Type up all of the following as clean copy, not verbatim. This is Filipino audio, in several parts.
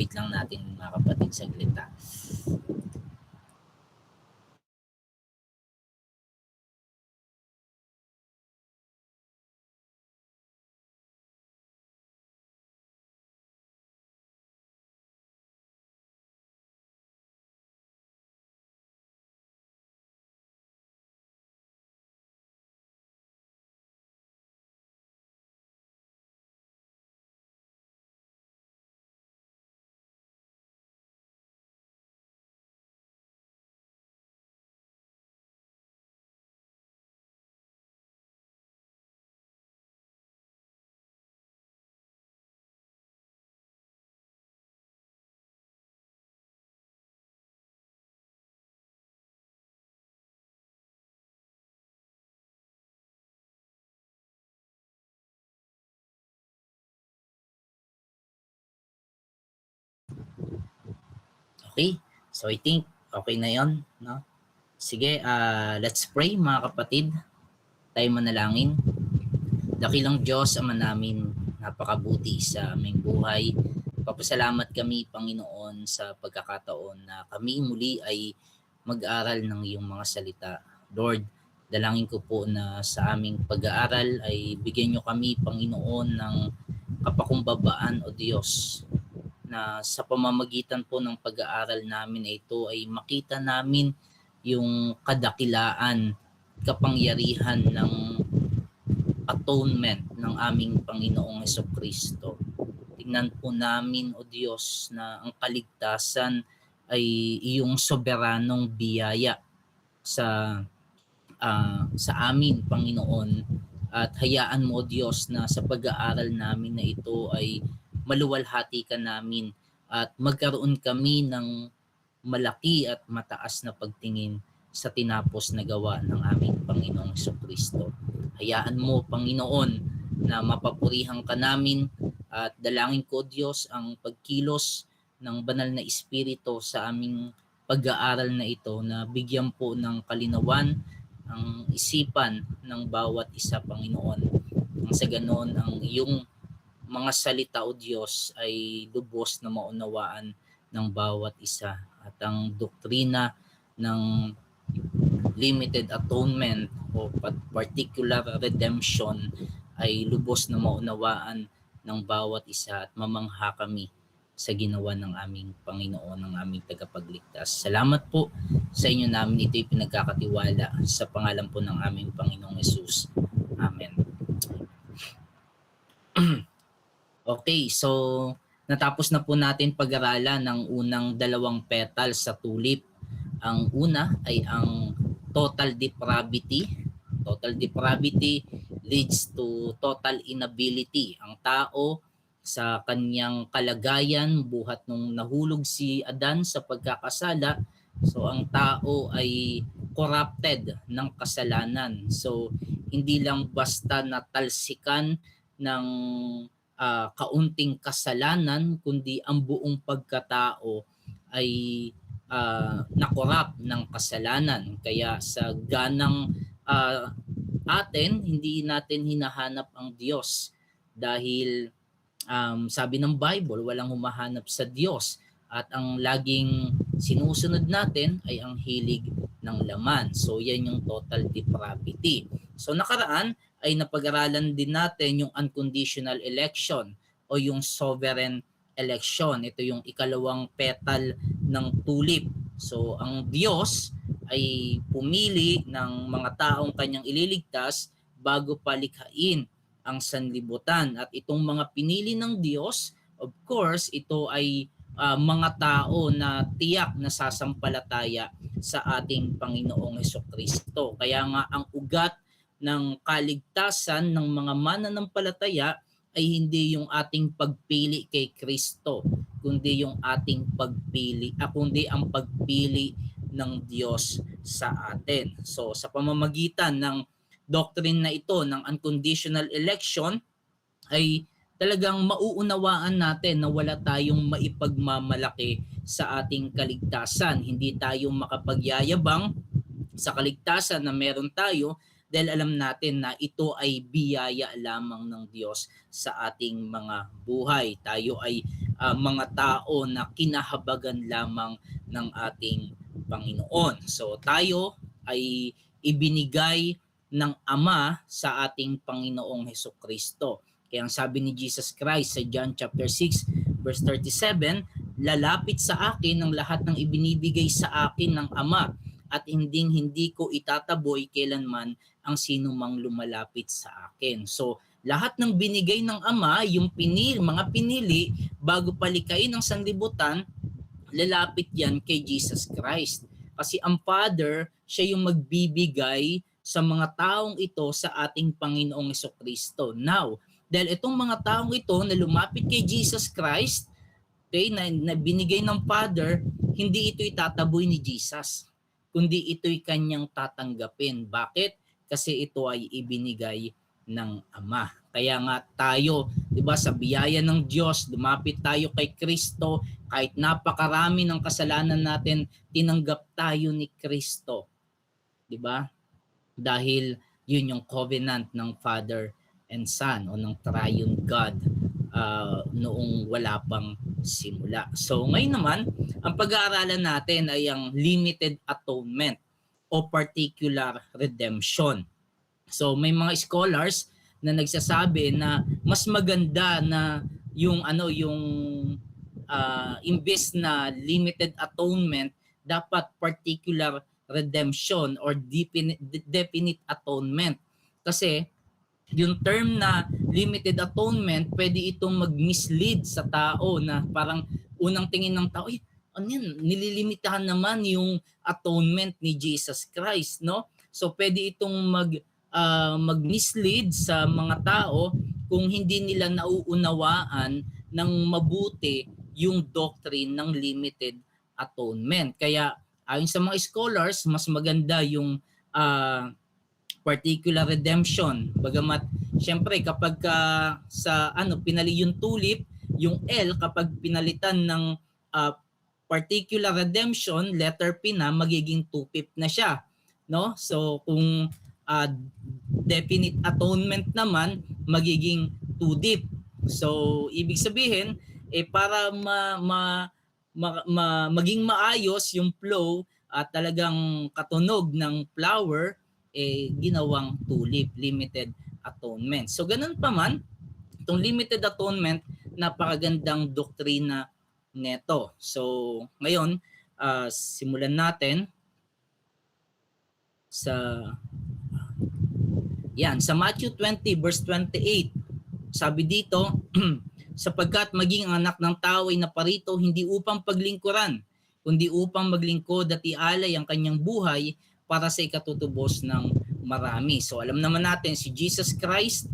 Wait lang natin mga kapatid saglit. Okay, so I think okay na yon, no? Sige, let's pray mga kapatid. Tayo manalangin. Dakilang Diyos, Ama namin, napakabuti sa aming buhay. Papasalamat kami, Panginoon, sa pagkakataon na kami muli ay mag-aral ng iyong mga salita. Lord, dalangin ko po na sa aming pag-aaral ay bigyan nyo kami, Panginoon, ng kapakumbabaan o Diyos, na sa pamamagitan po ng pag-aaral namin ay ito ay makita namin yung kadakilaan, kapangyarihan ng atonement ng aming Panginoong Hesukristo. Tingnan po namin, O Diyos, na ang kaligtasan ay iyong soberanong biyaya sa amin, Panginoon. At hayaan mo, O Diyos, na sa pag-aaral namin na ito ay maluwalhati ka namin at magkaroon kami ng malaki at mataas na pagtingin sa tinapos na gawa ng aming Panginoong Hesukristo. Hayaan mo, Panginoon, na mapapurihan ka namin at dalangin ko, Diyos, ang pagkilos ng banal na Espiritu sa aming pag-aaral na ito, na bigyan po ng kalinawan ang isipan ng bawat isa, Panginoon. Ang sa ganoon, ang iyong mga salita, O Diyos, ay lubos na maunawaan ng bawat isa. At ang doktrina ng limited atonement o particular redemption ay lubos na maunawaan ng bawat isa at mamangha kami sa ginawa ng aming Panginoon, ng aming tagapagligtas. Salamat po sa inyo namin ito'y pinagkakatiwala sa pangalan po ng aming Panginoong Hesus. Amen. Okay, so natapos na po natin pag-aralan ng unang dalawang petals sa tulip. Ang una ay ang total depravity. Total depravity leads to total inability. Ang tao sa kanyang kalagayan buhat nung nahulog si Adan sa pagkakasala, so ang tao ay corrupted ng kasalanan. So hindi lang basta natalsikan ng kaunting kasalanan, kundi ang buong pagkatao ay nakorap ng kasalanan. Kaya sa ganang atin, hindi natin hinahanap ang Diyos dahil sabi ng Bible, walang humahanap sa Diyos at ang laging sinusunod natin ay ang hilig ng laman. So yan yung total depravity. So nakaraan ay napag-aralan din natin yung unconditional election o yung sovereign election. Ito yung ikalawang petal ng tulip. So ang Diyos ay pumili ng mga taong kanyang ililigtas bago palikhain ang sanlibutan. At itong mga pinili ng Diyos, of course, ito ay mga tao na tiyak na sasampalataya sa ating Panginoong Hesukristo. Kaya nga ang ugat ng kaligtasan ng mga mananampalataya ay hindi yung ating pagpili kay Kristo, kundi yung ating kundi ang pagpili ng Diyos sa atin. So sa pamamagitan ng doctrine na ito ng unconditional election ay talagang mauunawaan natin na wala tayong maipagmamalaki sa ating kaligtasan. Hindi tayo makapagyayabang sa kaligtasan na meron tayo dahil alam natin na ito ay biyaya lamang ng Diyos sa ating mga buhay. Tayo ay mga tao na kinahabagan lamang ng ating Panginoon. So tayo ay ibinigay ng Ama sa ating Panginoong Hesukristo. Kaya ang sabi ni Jesus Christ sa John chapter 6 verse 37, lalapit sa akin ang lahat ng ibinibigay sa akin ng Ama at hindi ko itataboy kailanman ang sino mang lumalapit sa akin. So lahat ng binigay ng Ama, yung mga pinili bago palikayin ng sanlibutan, lalapit yan kay Jesus Christ. Kasi ang Father, siya yung magbibigay sa mga taong ito sa ating Panginoong Hesukristo. Now, dahil itong mga taong ito na lumapit kay Jesus Christ, okay, na binigay ng Father, hindi ito itataboy ni Jesus, kundi ito'y kanyang tatanggapin. Bakit? Kasi ito ay ibinigay ng Ama. Kaya nga tayo, 'di ba, sa biyaya ng Diyos, lumapit tayo kay Kristo, kahit napakarami ng kasalanan natin, tinanggap tayo ni Kristo. 'Di ba? Dahil yun yung covenant ng Father and Son o ng Triune God noong wala pang simula. So ngayon naman, ang pag-aaralan natin ay ang limited atonement o particular redemption. So may mga scholars na nagsasabi na mas maganda na yung imbes na limited atonement, dapat particular redemption or definite atonement. Kasi yung term na limited atonement, pwede itong mag-mislead sa tao na parang unang tingin ng tao, ano yan, nililimitahan naman yung atonement ni Jesus Christ, no? So pwede itong mag-mislead sa mga tao kung hindi nila nauunawaan ng mabuti yung doctrine ng limited atonement. Kaya ayon sa mga scholars, mas maganda yung particular redemption. Bagamat syempre kapag pinali yung tulip, yung L kapag pinalitan ng particular redemption, letter P na, magiging 2/5 na siya, no? So kung definite atonement naman, magiging 2-dip. So ibig sabihin para maging maayos yung flow at talagang katunog ng flower, ginawang tulip, limited atonement. So ganun pa man, itong limited atonement, napakagandang doktrina neto. So ngayon, simulan natin sa Matthew 20 verse 28. Sabi dito, sapagkat maging anak ng tao ay naparito hindi upang paglingkuran, kundi upang maglingkod at ialay ang kanyang buhay para sa ikatutubos ng marami. So alam naman natin si Jesus Christ,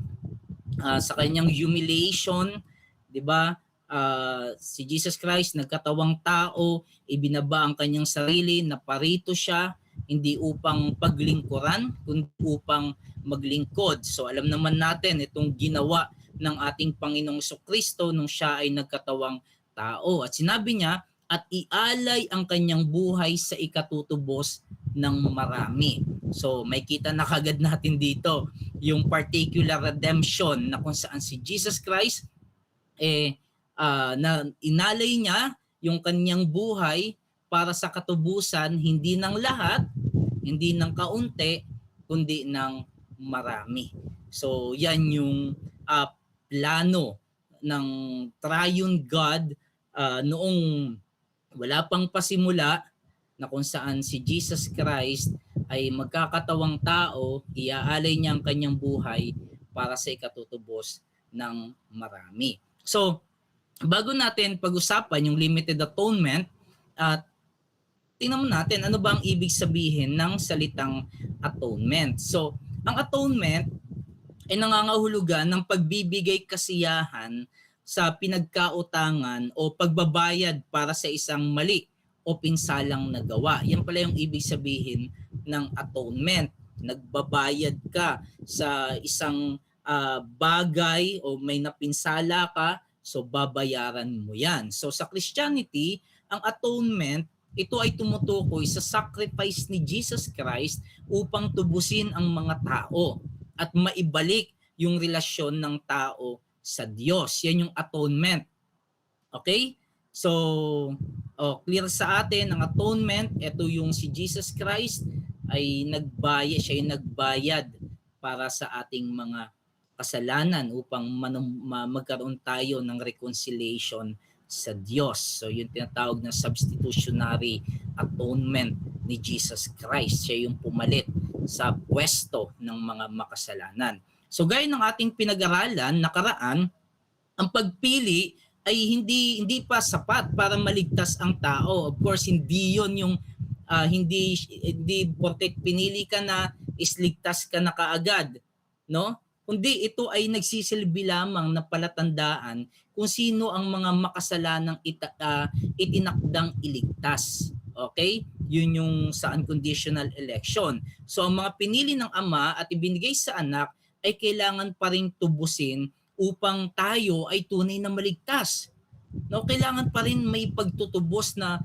sa kanyang humiliation, 'di ba? Si Jesus Christ nagkatawang tao, ibinaba ang kanyang sarili, naparito siya hindi upang paglingkuran, kundi upang maglingkod. So alam naman natin itong ginawa ng ating Panginoong Jesucristo nung siya ay nagkatawang tao. At sinabi niya, at ialay ang kanyang buhay sa ikatutubos ng marami. So may kita na kagad natin dito yung particular redemption na kung saan si Jesus Christ na inalay niya yung kanyang buhay para sa katubusan, hindi ng lahat, hindi ng kaunti, kundi ng marami. So yan yung plano ng Triune God noong wala pang pasimula, na kung saan si Jesus Christ ay magkakatawang tao, iaalay niya ang kanyang buhay para sa ikatutubos ng marami. So bago natin pag-usapan yung limited atonement, tingnan mo natin ano ba ang ibig sabihin ng salitang atonement. So ang atonement ay nangangahulugan ng pagbibigay kasiyahan sa pinagkautangan o pagbabayad para sa isang mali o pinsalang nagawa. Yan pala yung ibig sabihin ng atonement. Nagbabayad ka sa isang bagay o may napinsala ka, so babayaran mo yan. So sa Christianity, ang atonement ito ay tumutukoy sa sacrifice ni Jesus Christ upang tubusin ang mga tao at maibalik yung relasyon ng tao sa Diyos. Yan yung atonement. Okay? So, clear sa atin ang atonement. Ito yung si Jesus Christ ay nagbayad, siya yung nagbayad para sa ating mga kasalanan upang magkaroon tayo ng reconciliation sa Diyos. So yung tinatawag na substitutionary atonement ni Jesus Christ. Siya yung pumalit sa pwesto ng mga makasalanan. So gaya ng ating pinag-aralan nakaraan, ang pagpili ay hindi pa sapat para maligtas ang tao. Of course, hindi 'yon yung hindi porket pinili ka na isligtas ka na kaagad, no? Kundi ito ay nagsisilbi lamang na palatandaan kung sino ang mga makasalanang itinakdang iligtas. Okay? Yun yung sa unconditional election. So ang mga pinili ng Ama at ibinigay sa anak ay kailangan pa rin tubusin upang tayo ay tunay na maligtas. No, kailangan pa rin may pagtutubos na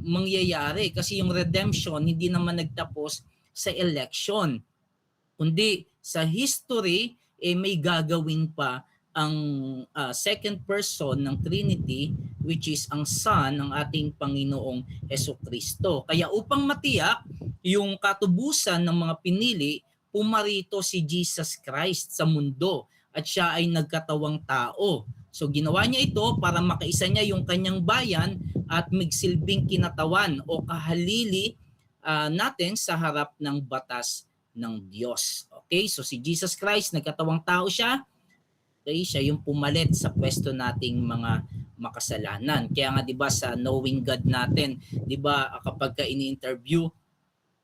mangyayari kasi yung redemption hindi naman nagtapos sa election, kundi sa history may gagawin pa ang second person ng Trinity, which is ang Son ng ating Panginoong Hesukristo. Kaya upang matiyak yung katubusan ng mga pinili, pumarito si Jesus Christ sa mundo at siya ay nagkatawang tao. So ginawa niya ito para makaisa niya yung kanyang bayan at magsilbing kinatawan o kahalili natin sa harap ng batas ng Diyos. Okay? So si Jesus Christ, nagkatawang tao siya. Okay? Siya yung pumalit sa pwesto nating mga makasalanan. Kaya nga 'di ba sa Knowing God natin, 'di ba kapag ka ini-interview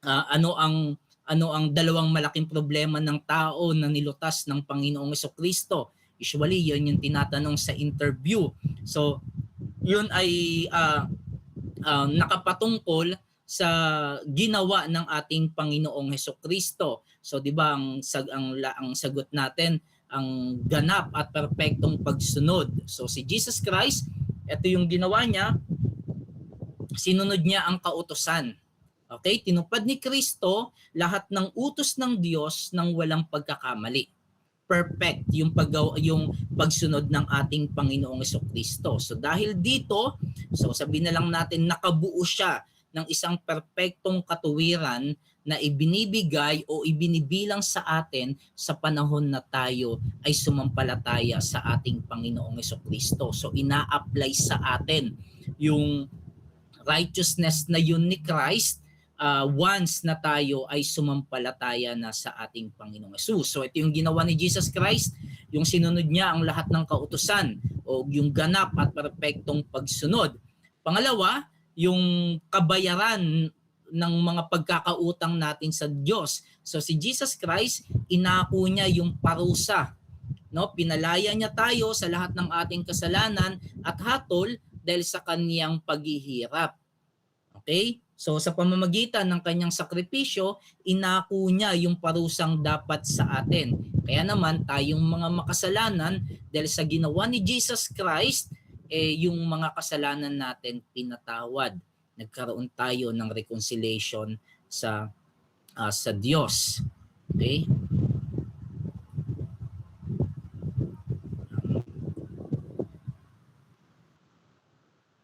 ano ang dalawang malaking problema ng tao na nilutas ng Panginoong Hesukristo? Usually, yun yung tinatanong sa interview. So, yun ay nakapatungkol sa ginawa ng ating Panginoong Hesukristo. So, 'di ba ang sagot natin ang ganap at perpektong pagsunod. So, si Jesus Christ, ito yung ginawa niya, sinunod niya ang kautusan. Okay? Tinupad ni Kristo lahat ng utos ng Diyos nang walang pagkakamali. Perfect yung pagsunod ng ating Panginoong Hesukristo. So dahil dito, so sabihin na lang natin nakabuo siya ng isang perpektong katuwiran na ibinibigay o ibinibilang sa atin sa panahon na tayo ay sumampalataya sa ating Panginoong Hesukristo. So ina-apply sa atin yung righteousness na yun ni Christ once na tayo ay sumampalataya na sa ating Panginoong Hesus. So ito yung ginawa ni Jesus Christ, yung sinunod niya ang lahat ng kautusan o yung ganap at perpektong pagsunod. Pangalawa, yung kabayaran ng mga pagkakautang natin sa Diyos. So si Jesus Christ, inako niya yung parusa. No? Pinalaya niya tayo sa lahat ng ating kasalanan at hatol dahil sa kaniyang paghihirap. Okay? So sa pamamagitan ng kanyang sakripisyo, inako niya yung parusang dapat sa atin. Kaya naman tayong mga makasalanan dahil sa ginawa ni Jesus Christ, yung mga kasalanan natin pinatawad. Nagkaroon tayo ng reconciliation sa Diyos. Okay?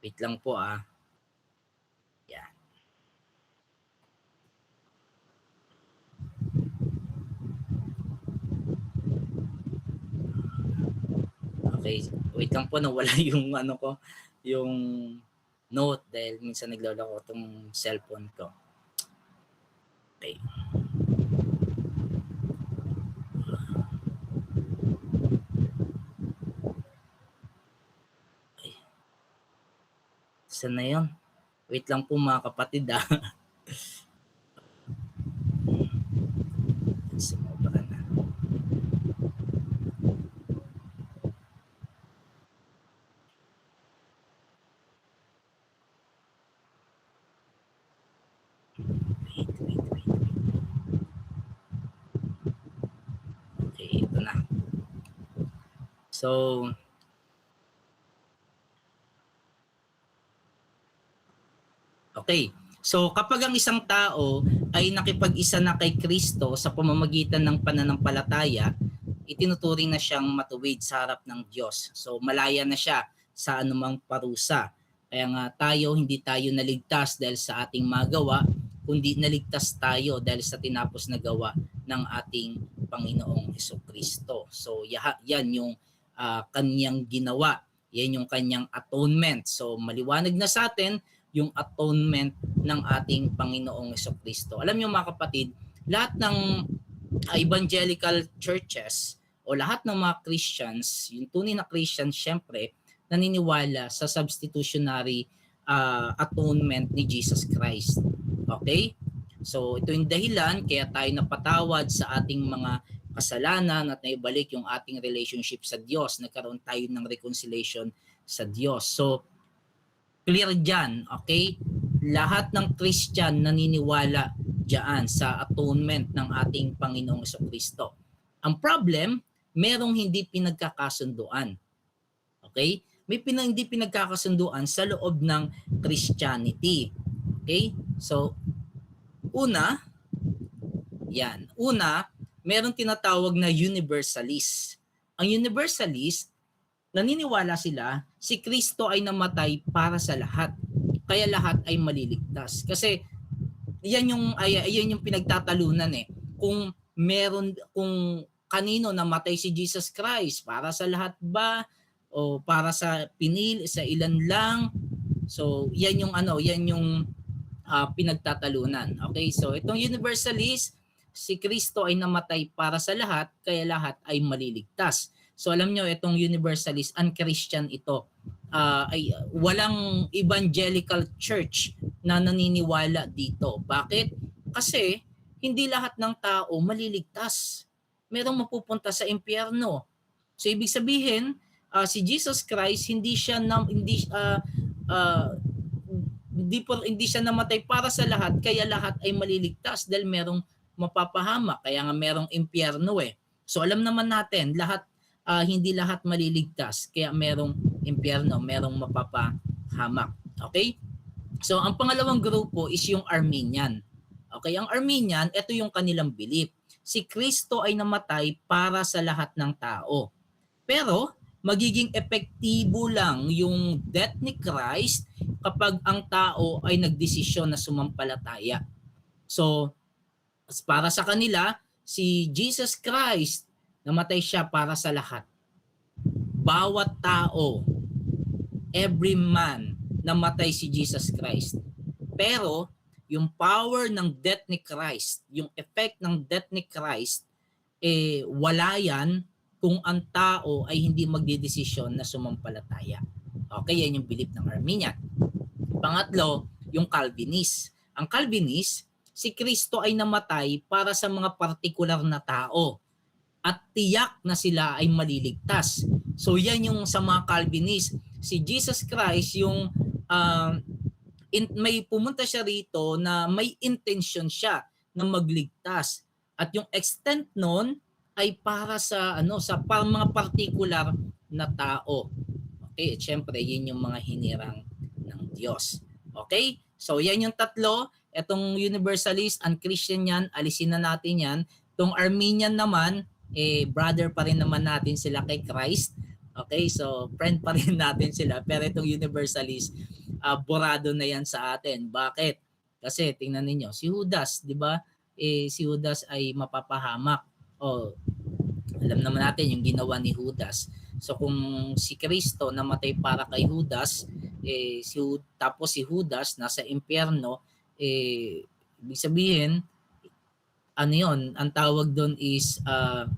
Wait lang po Yan. Okay, wait lang po, nawala yung yung note dahil minsan naglalako tong cellphone ko. Okay. Okay. Saan na yun? Wait lang po mga kapatid Sumobra na. Wait. Okay, ito na. So, Okay. So kapag ang isang tao ay nakipag-isa na kay Kristo sa pamamagitan ng pananampalataya, itinuturing na siyang matuwid sa harap ng Diyos. So malaya na siya sa anumang parusa. Kaya nga hindi tayo naligtas dahil sa ating magawa, kundi naligtas tayo dahil sa tinapos na gawa ng ating Panginoong Hesukristo. So yan yung kanyang ginawa. Yan yung kanyang atonement. So maliwanag na sa atin yung atonement ng ating Panginoong Hesukristo. Alam niyo mga kapatid, lahat ng evangelical churches o lahat ng mga Christians, yung tunay na Christians syempre, naniniwala sa substitutionary atonement ni Jesus Christ. Okay? So ito yung dahilan kaya tayo napatawad sa ating mga kasalanan at naibalik yung ating relationship sa Diyos. Nagkaroon tayo ng reconciliation sa Diyos. So clear dyan, okay? Lahat ng Christian naniniwala dyan sa atonement ng ating Panginoong Hesukristo. Ang problem, merong hindi pinagkakasunduan. Okay? May hindi pinagkakasunduan sa loob ng Christianity. Okay? So, una, merong tinatawag na universalist. Ang universalist, naniniwala sila si Kristo ay namatay para sa lahat. Kaya lahat ay maliligtas. Kasi yan yung pinagtatalunan eh. Kung kanino namatay si Jesus Christ, para sa lahat ba o para sa ilan lang? So yan yung pinagtatalunan. Okay? So itong universalist, si Kristo ay namatay para sa lahat, kaya lahat ay maliligtas. So alam nyo, itong universalist, un-Christian ito. Ay walang evangelical church na naniniwala dito. Bakit? Kasi hindi lahat ng tao maliligtas. Merong mapupunta sa impyerno. So ibig sabihin, si Jesus Christ hindi siya namatay para sa lahat, kaya lahat ay maliligtas dahil merong mapapahamak. Kaya nga merong impyerno eh. So alam naman natin, hindi lahat maliligtas, kaya merong impyerno, merong mapapahamak. Okay? So ang pangalawang grupo is yung Arminian. Okay, ang Arminian, ito yung kanilang belief. Si Kristo ay namatay para sa lahat ng tao. Pero magiging epektibo lang yung death ni Christ kapag ang tao ay nagdesisyon na sumampalataya. So para sa kanila, si Jesus Christ namatay siya para sa lahat. Bawat tao, every man, namatay si Jesus Christ. Pero, yung power ng death ni Christ, yung effect ng death ni Christ, wala yan kung ang tao ay hindi magdedesisyon na sumampalataya. Okay, yan yung belief ng Arminian. Pangatlo, yung Calvinist. Ang Calvinist, si Kristo ay namatay para sa mga partikular na tao at tiyak na sila ay maliligtas. So yan yung sa mga Calvinist. Si Jesus Christ yung may pumunta siya rito na may intention siya na magligtas. At yung extent nun ay para sa mga particular na tao. Okay, syempre yun yung mga hinirang ng Diyos. Okay? So yan yung tatlo. Etong universalist and Christian yan, alisin na natin yan. Itong Arminian naman, brother pa rin naman natin sila kay Christ. Okay, so friend pa rin natin sila. Pero itong universalist, borado na yan sa atin. Bakit? Kasi tingnan ninyo, si Judas, di ba? Si Judas ay mapapahamak. Alam naman natin yung ginawa ni Judas. So kung si Kristo namatay para kay Judas, tapos si Judas nasa impyerno, ibig sabihin, ang tawag doon is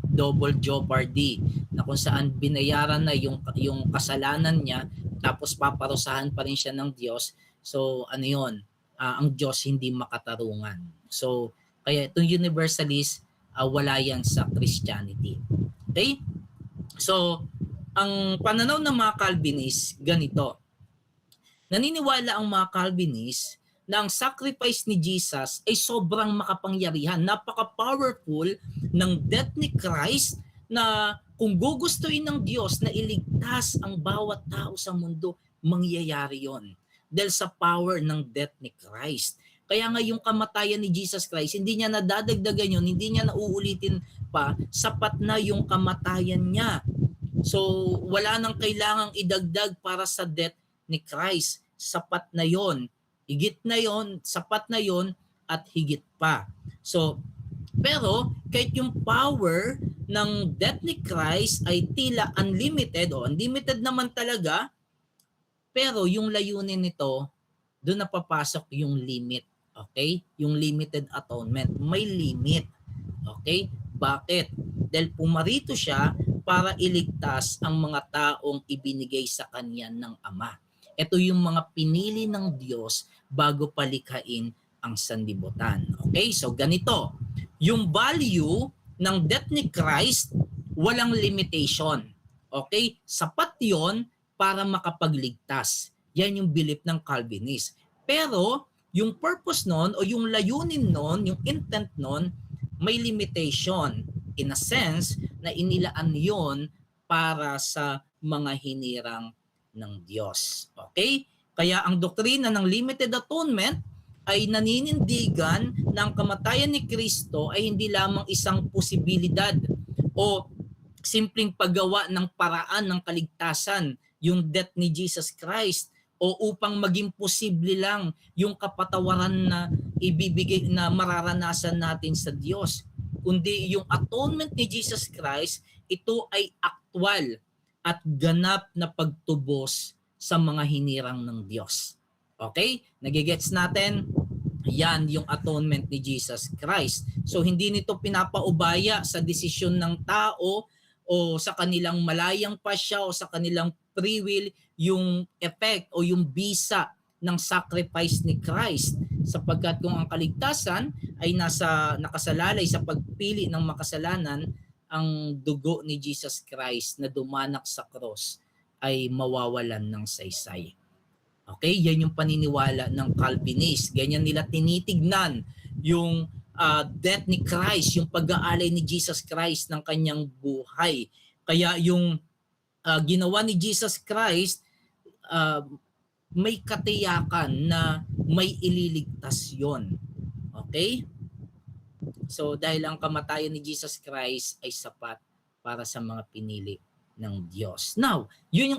double jeopardy, na kung saan binayaran na yung kasalanan niya, tapos paparusahan pa rin siya ng Diyos. So ang Diyos hindi makatarungan. So kaya itong universalist, wala yan sa Christianity. Okay? So ang pananaw ng mga Calvinist, ganito. Naniniwala ang mga Calvinist na ang sacrifice ni Jesus ay sobrang makapangyarihan, napaka-powerful ng death ni Christ, na kung gugustuhin ng Diyos na iligtas ang bawat tao sa mundo, mangyayari yon. dahil sa power ng death ni Christ. Kaya nga yung kamatayan ni Jesus Christ, hindi niya nadadagdagan yun, hindi niya nauulitin pa, sapat na yung kamatayan niya. So wala nang kailangang idagdag para sa death ni Christ. Sapat na yon, higit na yon, sapat na yon at higit pa. So pero kahit yung power ng death ni Christ ay tila unlimited o unlimited naman talaga, pero yung layunin nito, doon napapasok yung limit. Okay? Yung limited atonement. May limit. Okay? Bakit? Dahil pumarito siya para iligtas ang mga taong ibinigay sa kanya ng Ama. Ito yung mga pinili ng Diyos bago palikhain ang sanlibutan. Okay? So ganito. Yung value ng death ni Christ, walang limitation. Okay? Sapat yon para makapagligtas. Yan yung belief ng Calvinist. Pero yung purpose nun o yung layunin nun, yung intent nun, may limitation. In a sense na inilaan yon para sa mga hinirang ng Diyos. Okay? Kaya ang doktrina ng limited atonement ay naninindigan na ang kamatayan ni Kristo ay hindi lamang isang posibilidad o simpleng paggawa ng paraan ng kaligtasan, yung death ni Jesus Christ, o upang maging posible lang yung kapatawaran na ibibigay na mararanasan natin sa Diyos. Kundi yung atonement ni Jesus Christ, ito ay aktwal at ganap na pagtubos sa mga hinirang ng Diyos. Okay? Nagigets natin? Yan yung atonement ni Jesus Christ. So hindi nito pinapaubaya sa desisyon ng tao o sa kanilang malayang pasya o sa kanilang free will yung effect o yung bisa ng sacrifice ni Christ, sapagkat kung ang kaligtasan ay nakasalalay sa pagpili ng makasalanan, ang dugo ni Jesus Christ na dumanak sa cross ay mawawalan ng saysay. Okay, yan yung paniniwala ng Calvinist. Ganyan nila tinitignan yung death ni Christ, yung pag-aalay ni Jesus Christ ng kanyang buhay. Kaya yung ginawa ni Jesus Christ, may katiyakan na may ililigtas yon. Okay? So dahil ang kamatayan ni Jesus Christ ay sapat para sa mga pinili ng Diyos. Now, yun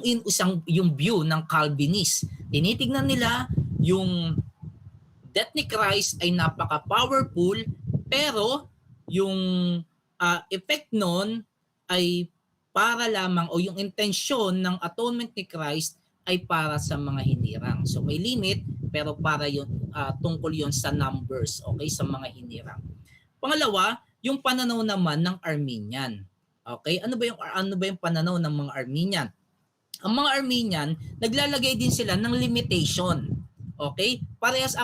yung view ng Calvinist. Tinitingnan nila yung death ni Christ ay napaka-powerful, pero yung effect nun ay para lamang o yung intensyon ng atonement ni Christ ay para sa mga hinirang. So may limit, pero para yun, tungkol yun sa numbers, okay, sa mga hinirang. Pangalawa, yung pananaw naman ng Arminian. Okay? Ano ba yung pananaw ng mga Arminian? Ang mga Arminian, naglalagay din sila ng limitation. Okay? Parehas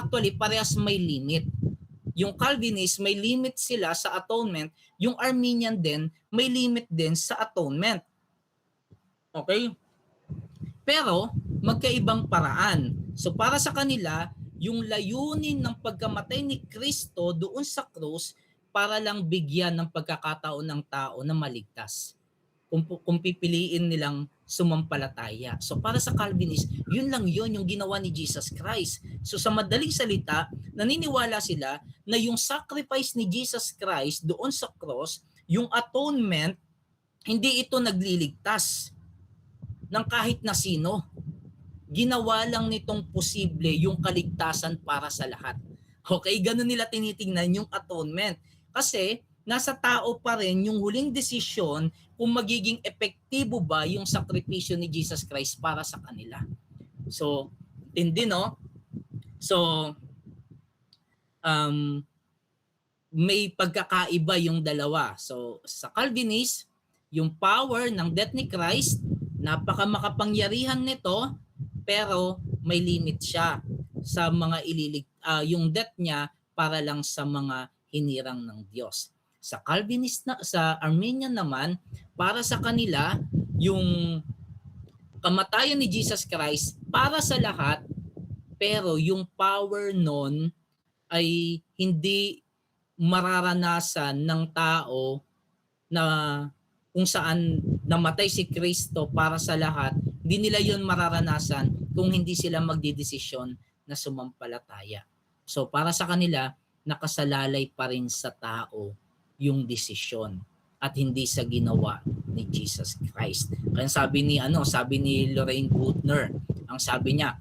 may limit. Yung Calvinist, may limit sila sa atonement. Yung Arminian din, may limit din sa atonement. Okay? Pero, magkaibang paraan. So para sa kanila, yung layunin ng pagkamatay ni Kristo doon sa krus para lang bigyan ng pagkakataon ng tao na maligtas. Kung pipiliin nilang sumampalataya. So para sa Calvinist, yun lang yun yung ginawa ni Jesus Christ. So sa madaling salita, naniniwala sila na yung sacrifice ni Jesus Christ doon sa cross, yung atonement, hindi ito nagliligtas ng kahit na sino. Ginawa lang nitong posible yung kaligtasan para sa lahat. Okay, ganun nila tinitingnan yung atonement. Kasi nasa tao pa rin yung huling desisyon kung magiging epektibo ba yung sakripisyo ni Jesus Christ para sa kanila. So, hindi no? So, may pagkakaiba yung dalawa. So, sa Calvinist, yung power ng death ni Christ, napaka makapangyarihan nito, pero may limit siya sa mga yung death niya para lang sa mga hinirang ng Diyos. Sa Calvinist sa Arminian naman, para sa kanila yung kamatayan ni Jesus Christ para sa lahat, pero yung power nun ay hindi mararanasan ng tao na kung saan namatay si Kristo para sa lahat, Hindi nila yon mararanasan kung hindi sila magdidesisyon na sumampalataya. So para sa kanila, nakasalalay pa rin sa tao yung desisyon at hindi sa ginawa ni Jesus Christ. Kaya sabi ni Lorraine Bootner, ang sabi niya,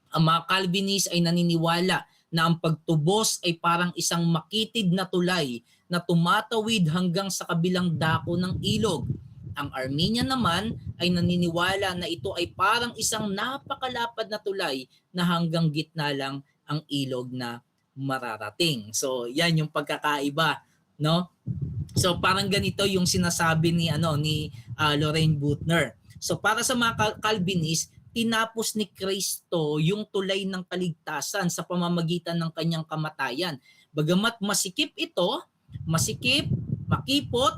ang mga Calvinist ay naniniwala na ang pagtubos ay parang isang makitid na tulay na tumatawid hanggang sa kabilang dako ng ilog. Ang Arminian naman ay naniniwala na ito ay parang isang napakalapad na tulay na hanggang gitna lang ang ilog na mararating. So, yan yung pagkakaiba, no? So, parang ganito yung sinasabi ni Lorraine Bootner. So, para sa mga Calvinist, tinapos ni Kristo yung tulay ng kaligtasan sa pamamagitan ng kanyang kamatayan. Bagamat masikip, makipot,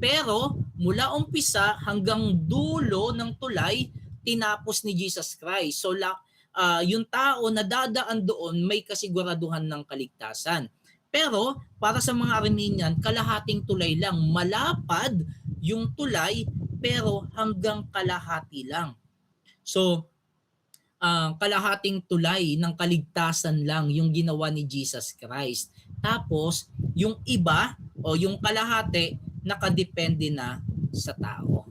pero mula umpisa hanggang dulo ng tulay, tinapos ni Jesus Christ. So yung tao na dadaan doon may kasiguraduhan ng kaligtasan. Pero para sa mga Arminian, kalahating tulay lang. Malapad yung tulay pero hanggang kalahati lang. So kalahating tulay ng kaligtasan lang yung ginawa ni Jesus Christ. Tapos yung iba o yung kalahati nakadepende na sa tao.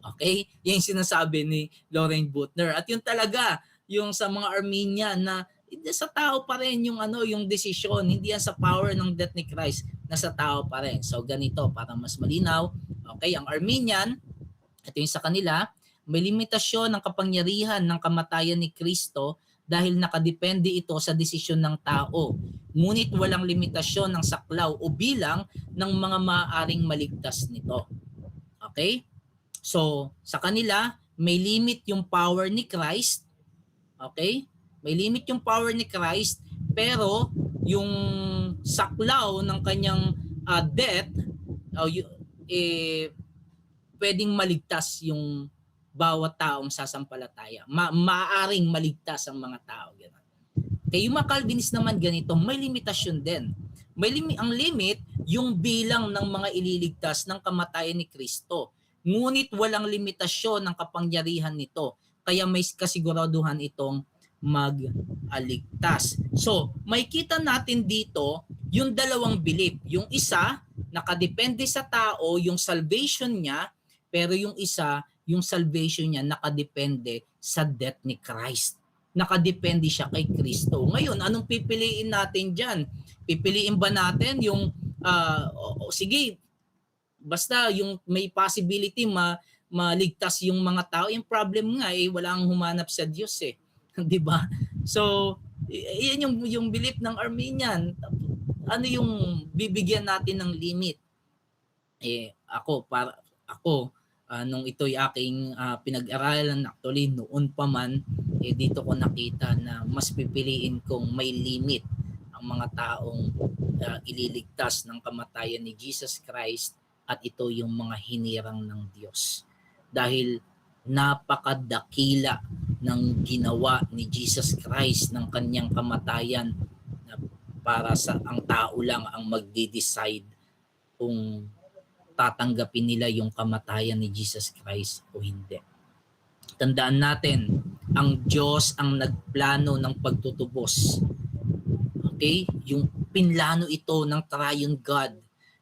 Okay? Yan yung sinasabi ni Lorraine Bootner. At yun talaga, yung sa mga Arminian na sa tao pa rin yung desisyon, hindi yan sa power ng death ni Christ, nasa tao pa rin. So ganito, para mas malinaw, okay, ang Arminian, ito yung sa kanila, may limitasyon ng kapangyarihan ng kamatayan ni Kristo dahil nakadepende ito sa desisyon ng tao. Ngunit walang limitasyon ng saklaw o bilang ng mga maaaring maligtas nito. Okay? So, sa kanila, may limit yung power ni Christ. Okay? May limit yung power ni Christ, pero yung saklaw ng kanyang death, pwedeng maligtas yung bawat taong sasampalataya. Maaaring maligtas ang mga tao. Ganun. Kaya yung mga Calvinist naman ganito, may limitasyon din. Ang limit, yung bilang ng mga ililigtas ng kamatayan ni Kristo. Ngunit walang limitasyon ng kapangyarihan nito. Kaya may kasiguraduhan itong mag-aligtas. So, may kita natin dito yung dalawang belief. Yung isa, nakadepende sa tao, yung salvation niya, pero yung isa, yung salvation niya nakadepende sa death ni Christ. Nakadepende siya kay Kristo. Ngayon, anong pipiliin natin dyan? Pipiliin ba natin yung, sige, basta yung may possibility maligtas yung mga tao. Yung problem nga, walang humanap sa Diyos eh. Di ba? So, yan yung belief ng Arminian. Ano yung bibigyan natin ng limit? Ako, nung ito'y aking pinag-aralan, actually noon pa man, dito ko nakita na mas pipiliin kong may limit ang mga taong ililigtas ng kamatayan ni Jesus Christ at ito yung mga hinirang ng Diyos. Dahil napakadakila ng ginawa ni Jesus Christ ng kanyang kamatayan na para sa ang tao lang ang magde-decide kung tatanggapin nila yung kamatayan ni Jesus Christ o hindi. Tandaan natin, ang Diyos ang nagplano ng pagtutubos. Okay? Yung pinlano ito ng triune God,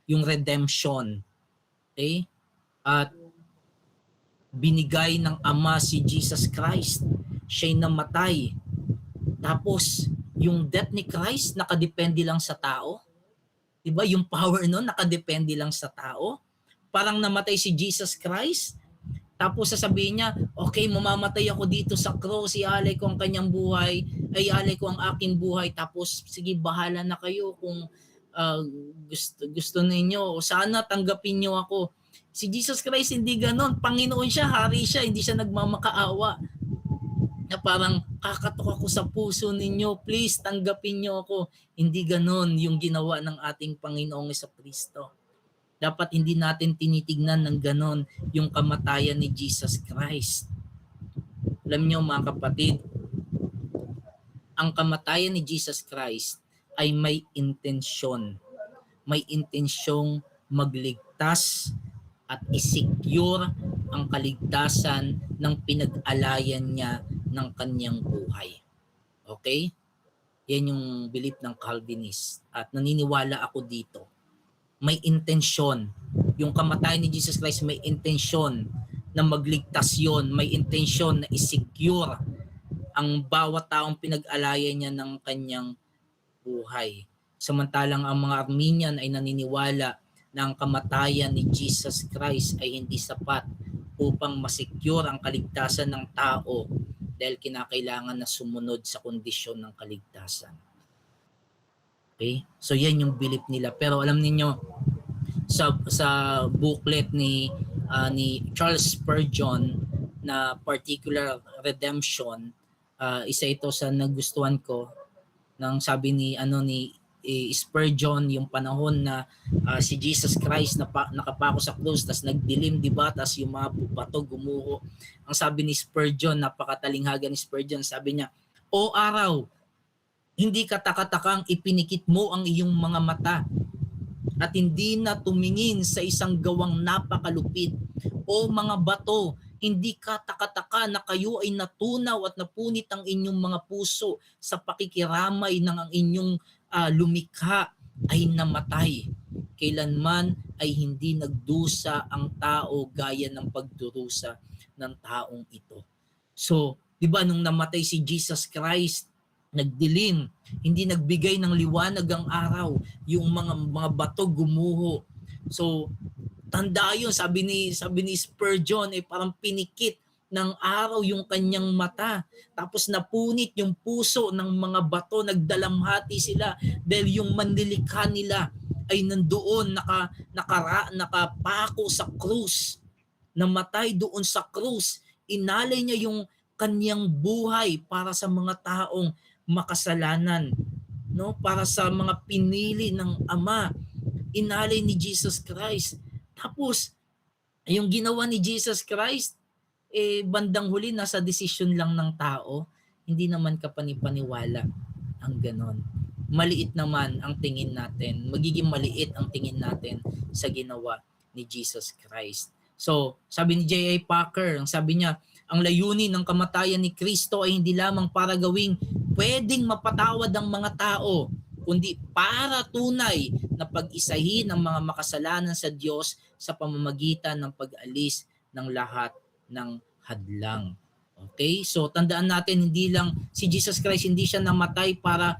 yung redemption. Okay? At binigay ng Ama si Jesus Christ. Siya'y namatay. Tapos, yung death ni Christ nakadepende lang sa tao. Diba? Yung power nun nakadepende lang sa tao. Parang namatay si Jesus Christ. Tapos sasabihin niya, okay, mamamatay ako dito sa cross, ialay ko ang kanyang buhay, ay ialay ko ang aking buhay. Tapos, sige, bahala na kayo kung gusto ninyo. Sana tanggapin niyo ako. Si Jesus Christ hindi ganon. Panginoon siya, hari siya, hindi siya nagmamakaawa. Na parang kakatok ako sa puso ninyo, please tanggapin niyo ako. Hindi ganon yung ginawa ng ating Panginoong Jesucristo. Dapat hindi natin tinitignan ng ganon yung kamatayan ni Jesus Christ. Alam niyo mga kapatid, ang kamatayan ni Jesus Christ ay may intensyon. May intensyong magligtas at i-secure ang kaligtasan ng pinag-alayan niya ng kanyang buhay. Okay? Yan yung belief ng Calvinist. At naniniwala ako dito. May intensyon. Yung kamatayan ni Jesus Christ may intensyon na magligtas yun. May intensyon na isecure ang bawat taong pinag-alayan niya ng kanyang buhay. Samantalang ang mga Armenian ay naniniwala na ang kamatayan ni Jesus Christ ay hindi sapat upang masecure ang kaligtasan ng tao dahil kinakailangan na sumunod sa kondisyon ng kaligtasan. Okay? So yan yung belief nila. Pero alam niyo sa booklet ni Charles Spurgeon na Particular Redemption, isa ito sa nagustuhan ko nang sabi ni Spurgeon yung panahon na si Jesus Christ nakapako sa krus tas nagdilim, di ba? Tas yung mga bato gumuho. Ang sabi ni Spurgeon, napakatalinghaga ni Spurgeon, sabi niya, "O araw, hindi katakatakang ipinikit mo ang iyong mga mata at hindi na tumingin sa isang gawang napakalupit. O mga bato, hindi katakataka na kayo ay natunaw at napunit ang inyong mga puso sa pakikiramay ng ang inyong lumikha ay namatay. Kailanman ay hindi nagdusa ang tao gaya ng pagdurusa ng taong ito." So, di ba nung namatay si Jesus Christ, nagdilim, hindi nagbigay ng liwanag ang araw, yung mga bato gumuho. So, tanda yun, sabi ni Spurgeon, parang pinikit ng araw yung kanyang mata. Tapos napunit yung puso ng mga bato, nagdalamhati sila dahil yung manlilikha nila ay nandoon nakapako sa krus. Namatay doon sa krus. Inalay niya yung kanyang buhay para sa mga taong makasalanan, no? Para sa mga pinili ng Ama. Inalay ni Jesus Christ. Tapos yung ginawa ni Jesus Christ, bandang huli nasa desisyon lang ng tao, hindi naman kapanipaniwala ang ganon. Maliit naman ang tingin natin, magiging maliit ang tingin natin sa ginawa ni Jesus Christ. So, sabi ni J.I. Packer, ang sabi niya, ang layunin ng kamatayan ni Kristo ay hindi lamang para gawing pwedeng mapatawad ang mga tao, kundi para tunay na pag-isahin ang mga makasalanan sa Diyos sa pamamagitan ng pag-alis ng lahat ng hadlang. Okay? So, tandaan natin, hindi lang si Jesus Christ, hindi siya namatay para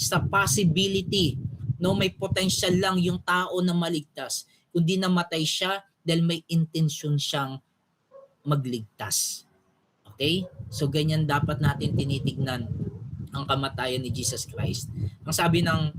sa possibility. No, may potential lang yung tao na maligtas. Kundi namatay siya dahil may intensyon siyang magligtas. Okay? So, ganyan dapat natin tinitignan ang kamatayan ni Jesus Christ. Ang sabi ng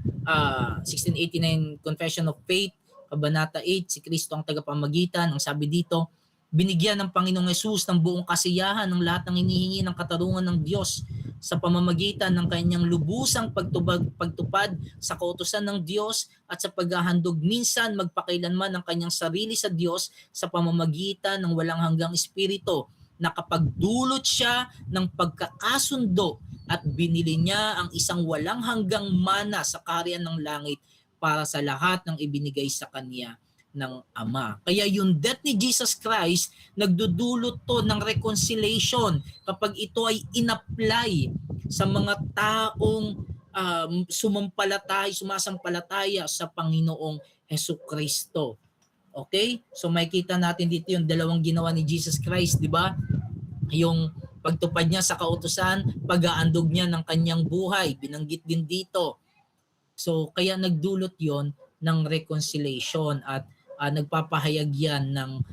1689 Confession of Faith, Kabanata 8, si Kristo ang tagapamagitan. Ang sabi dito, binigyan ng Panginoong Hesus ng buong kasiyahan ng lahat ng hinihingi ng katarungan ng Diyos sa pamamagitan ng kanyang lubusang pagtupad sa kautusan ng Diyos at sa paghahandog minsan magpakailanman ng kanyang sarili sa Diyos sa pamamagitan ng walang hanggang Espiritu. Nakapagdulot siya ng pagkakasundo at binili niya ang isang walang hanggang mana sa kaharian ng langit para sa lahat ng ibinigay sa kanya ng Ama. Kaya yung death ni Jesus Christ, nagdudulot to ng reconciliation kapag ito ay in-apply sa mga taong sumasampalataya sa Panginoong Hesukristo. Okay? So makikita natin dito yung dalawang ginawa ni Jesus Christ, di ba? Yung pagtupad niya sa kautusan, pag-aandog niya ng kanyang buhay, binanggit din dito. So kaya nagdulot yon ng reconciliation at nagpapahayag yan ng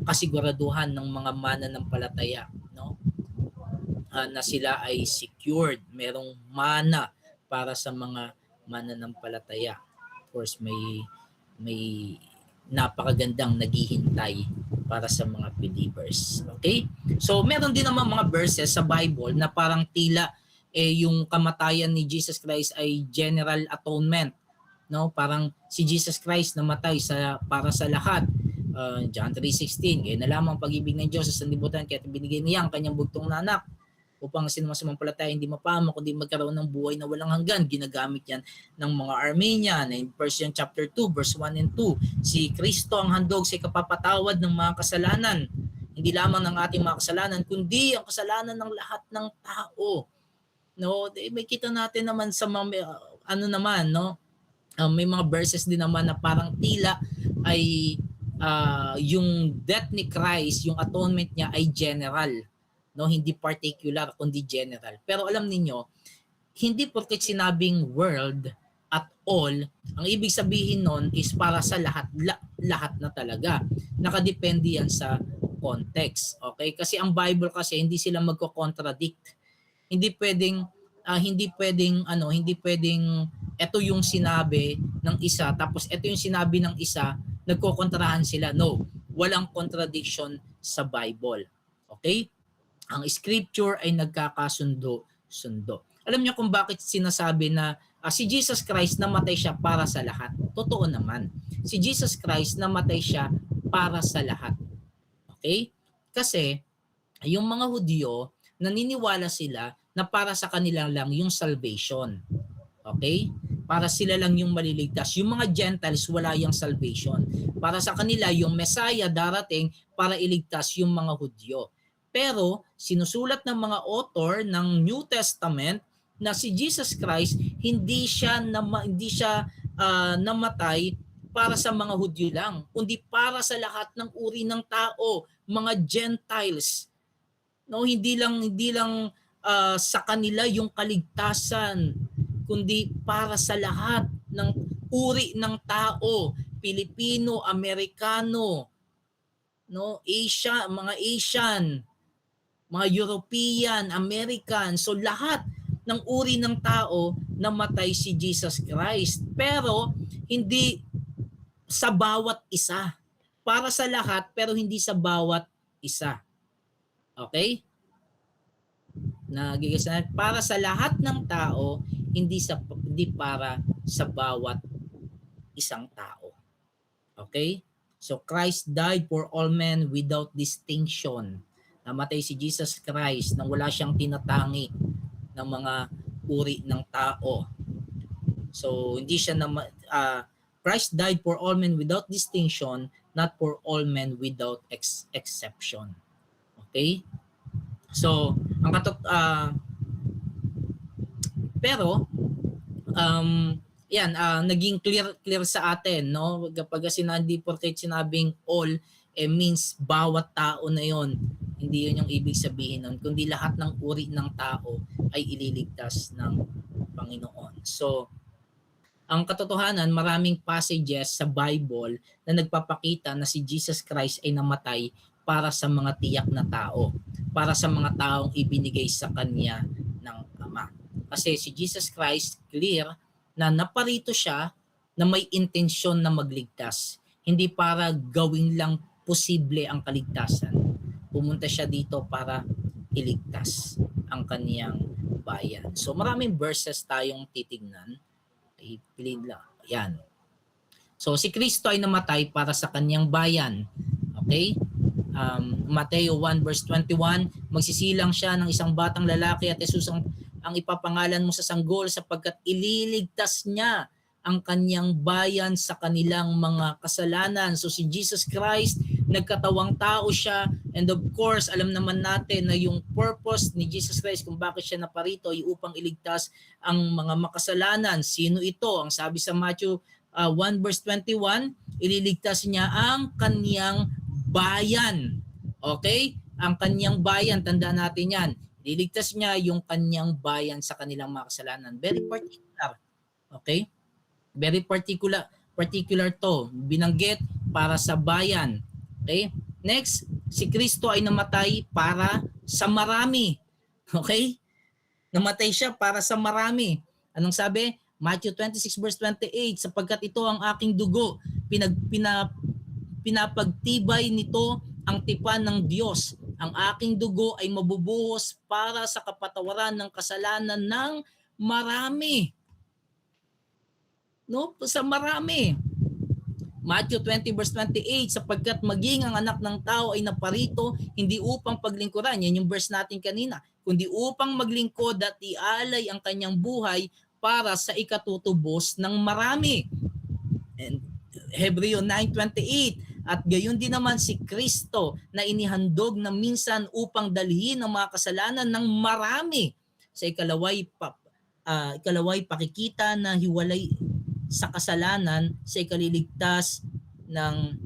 kasiguraduhan ng mga mananampalataya, no? Na sila ay secured, merong mana para sa mga mananampalataya. Of course, may napakagandang naghihintay para sa mga believers. Okay? So, meron din naman mga verses sa Bible na parang tila yung kamatayan ni Jesus Christ ay general atonement. No? Parang si Jesus Christ namatay para sa lahat. John 3:16, kaya na lamang pag-ibig ng Diyos sa sanlibutan kaya binigay niya ang kanyang bugtong na anak upang sinumasumampalataya hindi mapahamak kundi magkaroon ng buhay na walang hanggan. Ginagamit yan ng mga Armenian. In 1 John chapter 2 verse 1 and 2, si Kristo ang handog sa kapapatawad ng mga kasalanan. Hindi lamang ng ating mga kasalanan, kundi ang kasalanan ng lahat ng tao. No, may kita natin naman sa mga may mga verses din naman na parang tila ay yung death ni Christ, yung atonement niya ay general, no, hindi particular kundi general. Pero alam niyo, hindi porket sinabing world at all, ang ibig sabihin nun is para sa lahat na talaga. Nakadepende yan sa context. Okay? Kasi ang Bible kasi hindi sila magko-contradict. Hindi pwedeng hindi pwedeng ito yung sinabi ng isa tapos ito yung sinabi ng isa, nagkokontrahan sila. No, walang contradiction sa Bible. Okay? Ang scripture ay nagkakasundo-sundo. Alam niyo kung bakit sinasabi na si Jesus Christ namatay siya para sa lahat? Totoo naman. Si Jesus Christ namatay siya para sa lahat. Okay? Kasi yung mga Hudyo, naniniwala sila na para sa kanila lang yung salvation. Okay? Para sila lang yung maliligtas. Yung mga Gentiles, wala yung salvation. Para sa kanila, yung Messiah darating para iligtas yung mga Hudyo. Pero, sinusulat ng mga author ng New Testament na si Jesus Christ, hindi siya namatay para sa mga Hudyo lang, kundi para sa lahat ng uri ng tao, mga Gentiles. No, hindi lang sa kanila yung kaligtasan, kundi para sa lahat ng uri ng tao, Pilipino, Amerikano, no, mga Asian, mga European, American, so lahat ng uri ng tao namatay si Jesus Christ. Pero hindi sa bawat isa. Para sa lahat pero hindi sa bawat isa. Okay? Nagigis na para sa lahat ng tao, hindi para sa bawat isang tao. Okay? So Christ died for all men without distinction. Namatay si Jesus Christ nang wala siyang tinatangi ng mga uri ng tao. So hindi siya Christ died for all men without distinction, not for all men without exception. Okay? So, pero naging clear sa atin, no? Kapag hindi porket sinabing all means bawat tao na 'yon. Hindi 'yon yung ibig sabihin nun, kundi lahat ng uri ng tao ay ililigtas ng Panginoon. So, ang katotohanan, maraming passages sa Bible na nagpapakita na si Jesus Christ ay namatay para sa mga tiyak na tao, para sa mga taong ibinigay sa kanya ng Ama. Kasi si Jesus Christ, clear na naparito siya na may intensyon na magligtas. Hindi para gawin lang posible ang kaligtasan. Pumunta siya dito para iligtas ang kaniyang bayan. So maraming verses tayong titignan. Ipilin lang. Yan. So si Kristo ay namatay para sa kanyang bayan. Okay? Mateo 1 verse 21, magsisilang siya ng isang batang lalaki at Jesus ang ipapangalan mo sa sanggol sapagkat ililigtas niya ang kanyang bayan sa kanilang mga kasalanan. So si Jesus Christ, nagkatawang tao siya, and of course, alam naman natin na yung purpose ni Jesus Christ kung bakit siya naparito ay upang iligtas ang mga makasalanan. Sino ito? Ang sabi sa Matthew 1 verse 21, ililigtas niya ang kanyang bayan. Okay? Ang kanyang bayan, tandaan natin yan. Ililigtas niya yung kanyang bayan sa kanilang mga kasalanan. Very particular. Okay? Very particular to. Binanggit para sa bayan. Okay? Next, si Kristo ay namatay para sa marami. Okay? Namatay siya para sa marami. Anong sabi? Matthew 26 verse 28, sapagkat ito ang aking dugo, pinapagtibay nito ang tipan ng Diyos. Ang aking dugo ay mabubuhos para sa kapatawaran ng kasalanan ng marami. No, sa marami. Matthew 20 verse 28, sapagkat maging ang anak ng tao ay naparito hindi upang paglingkuran, yan yung verse natin kanina, kundi upang maglingkod at ialay ang kanyang buhay para sa ikatutubos ng marami. And Hebreo 9:28, at gayon din naman si Kristo na inihandog na minsan upang dalhin ang mga kasalanan ng marami. Sa ikalaway pakikita na hiwalay sa kasalanan sa ikaliligtas ng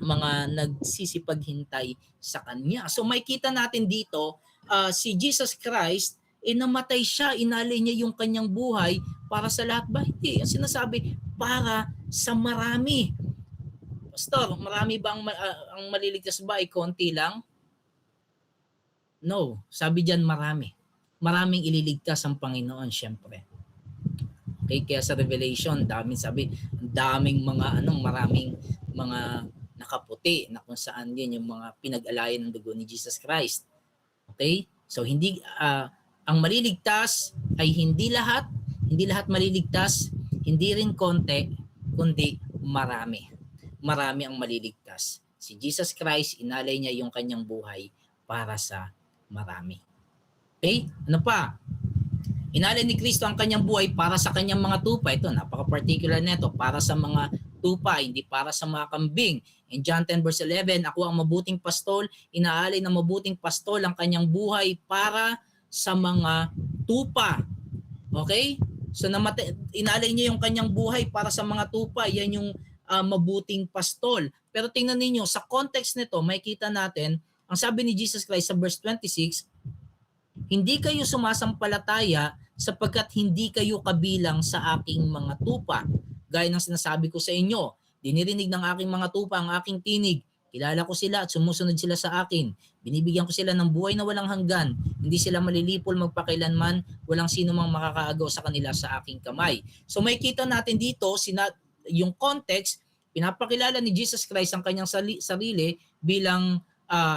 mga nagsisipaghintay sa Kanya. So may kita natin dito, si Jesus Christ, namatay siya, inalay niya yung kanyang buhay para sa lahat ba? Hindi. Ang sinasabi, para sa marami. Pastor, marami ba ang maliligtas ba ay konti lang? No. Sabi diyan marami. Maraming ililigtas ang Panginoon, syempre. Okay, kaya sa Revelation, daming maraming mga nakaputi na kung saan yun yung mga pinag-alayan ng dugo ni Jesus Christ. Okay? So hindi ang maliligtas ay hindi lahat maliligtas, hindi rin konti, kundi marami. Marami ang maliligtas. Si Jesus Christ, inalay niya yung kanyang buhay para sa marami. Okay? Ano pa? Inalay ni Kristo ang kanyang buhay para sa kanyang mga tupa. Ito, napaka-particular nito. Para sa mga tupa, hindi para sa mga kambing. In John 10 verse 11, ako ang mabuting pastol, inaalay ng mabuting pastol ang kanyang buhay para sa mga tupa. Okay? So inalay niya yung kanyang buhay para sa mga tupa. Yan yung mabuting pastol. Pero tingnan ninyo, sa context nito, makikita natin, ang sabi ni Jesus Christ sa verse 26, hindi kayo sumasampalataya sapagkat hindi kayo kabilang sa aking mga tupa. Gaya ng sinasabi ko sa inyo, dinirinig ng aking mga tupa ang aking tinig. Kilala ko sila at sumusunod sila sa akin. Binibigyan ko sila ng buhay na walang hanggan. Hindi sila malilipol magpakailanman. Walang sino mang makakaagaw sa kanila sa aking kamay. So may kita natin dito, yung context, pinapakilala ni Jesus Christ ang kanyang sarili bilang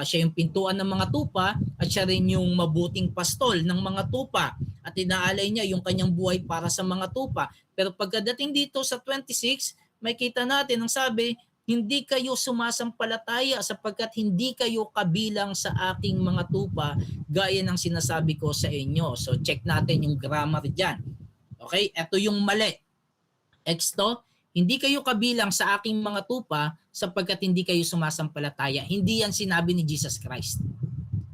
siya yung pintuan ng mga tupa at siya rin yung mabuting pastol ng mga tupa at inaalay niya yung kanyang buhay para sa mga tupa. Pero pagkadating dito sa 26, may kita natin ang sabi, hindi kayo sumasampalataya sapagkat hindi kayo kabilang sa aking mga tupa gaya ng sinasabi ko sa inyo. So check natin yung grammar dyan. Okay, ito yung mali. Exto, hindi kayo kabilang sa aking mga tupa sapagkat hindi kayo sumasampalataya. Hindi yan sinabi ni Jesus Christ.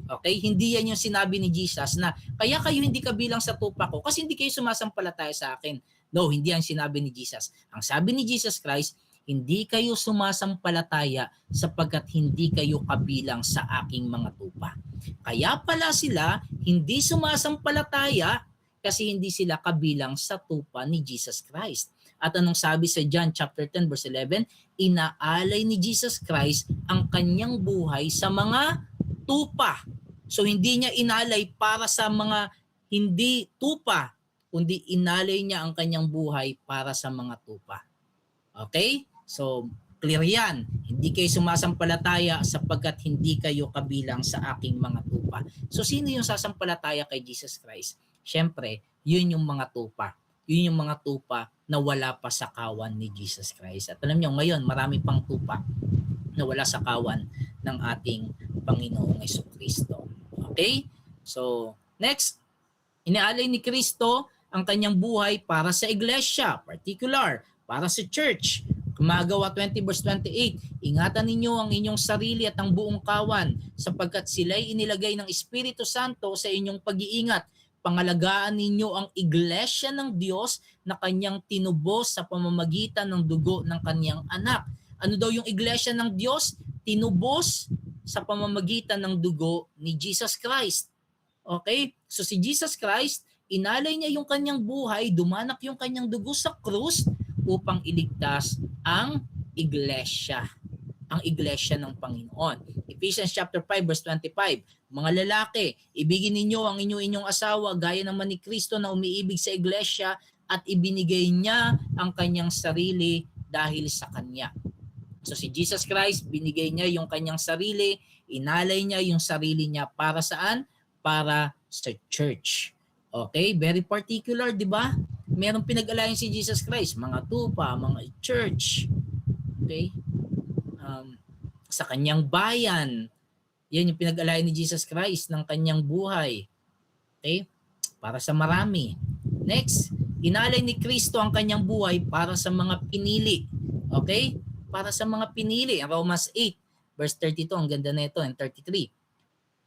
Okay? Hindi yan yung sinabi ni Jesus na kaya kayo hindi kabilang sa tupa ko kasi hindi kayo sumasampalataya sa akin. No, hindi yan sinabi ni Jesus. Ang sabi ni Jesus Christ, hindi kayo sumasampalataya sapagkat hindi kayo kabilang sa aking mga tupa. Kaya pala sila hindi sumasampalataya kasi hindi sila kabilang sa tupa ni Jesus Christ. At anong sabi sa John chapter 10 verse 11? Inaalay ni Jesus Christ ang kanyang buhay sa mga tupa. So hindi niya inalay para sa mga hindi tupa, kundi inalay niya ang kanyang buhay para sa mga tupa. Okay? So clear yan. Hindi kayo sumasampalataya sapagkat hindi kayo kabilang sa aking mga tupa. So sino yung sasampalataya kay Jesus Christ? Siyempre, yun yung mga tupa. Yun yung mga tupa na wala pa sa kawan ni Jesus Christ. At alam niyo, ngayon, marami pang tupa na wala sa kawan ng ating Panginoong Jesucristo. Okay? So, next, inaalay ni Kristo ang kanyang buhay para sa iglesia, particular, para sa church. Gumagawa 20 verse 28, ingatan ninyo ang inyong sarili at ang buong kawan sapagkat sila'y inilagay ng Espiritu Santo sa inyong pag-iingat. Pangalagaan ninyo ang iglesia ng Diyos na kanyang tinubos sa pamamagitan ng dugo ng kanyang anak. Ano daw yung iglesia ng Diyos? Tinubos sa pamamagitan ng dugo ni Jesus Christ. Okay? So si Jesus Christ, inalay niya yung kanyang buhay, dumanak yung kanyang dugo sa krus upang iligtas ang iglesia. Ang iglesia ng Panginoon. Ephesians chapter 5 verse 25. Mga lalaki, ibigin ninyo ang inyong asawa gaya naman ni Kristo na umiibig sa iglesia at ibinigay niya ang kanyang sarili dahil sa kanya. So si Jesus Christ, binigay niya yung kanyang sarili, inalay niya yung sarili niya para saan? Para sa church. Okay? Very particular, di ba? Merong pinag-alayan si Jesus Christ, mga tupa, mga church. Okay? Sa kanyang bayan. Yan yung pinag-alayan ni Jesus Christ ng kanyang buhay. Okay? Para sa marami. Next, inalay ni Kristo ang kanyang buhay para sa mga pinili. Okay? Para sa mga pinili. Romans 8, verse 32, ang ganda na ito, and 33.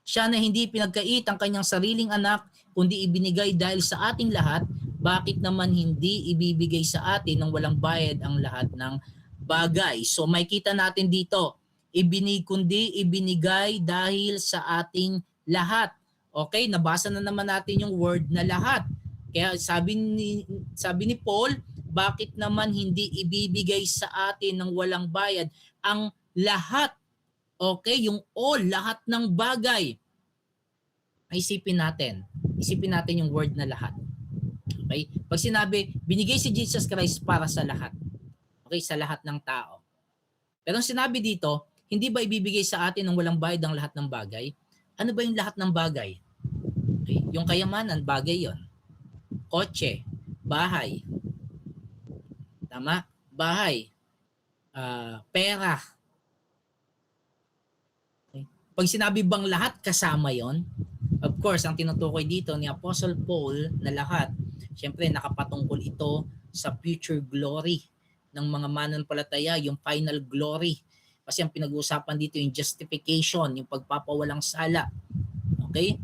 Siya na hindi pinagkait ang kanyang sariling anak, kundi ibinigay dahil sa ating lahat, bakit naman hindi ibibigay sa atin ng walang bayad ang lahat ng bagay? So may kita natin dito, kundi ibinigay dahil sa ating lahat. Okay, nabasa na naman natin yung word na lahat. Kaya sabi ni Paul, bakit naman hindi ibibigay sa atin ng walang bayad ang lahat? Okay, yung all, lahat ng bagay. Isipin natin yung word na lahat. Okay? Pag sinabi, binigay si Jesus Christ para sa lahat. Okay, sa lahat ng tao. Pero ang sinabi dito, hindi ba ibibigay sa atin ng walang bayad ang lahat ng bagay? Ano ba yung lahat ng bagay? Okay, yung kayamanan, bagay yon. Kotse, bahay. Tama? Bahay. Pera. Pag sinabi bang lahat, kasama yon? Of course, ang tinutukoy dito ni Apostle Paul na lahat, syempre nakapatungkol ito sa future glory ng mga mananampalataya, yung final glory. Kasi ang pinag-uusapan dito yung justification, yung pagpapawalang sala. Okay?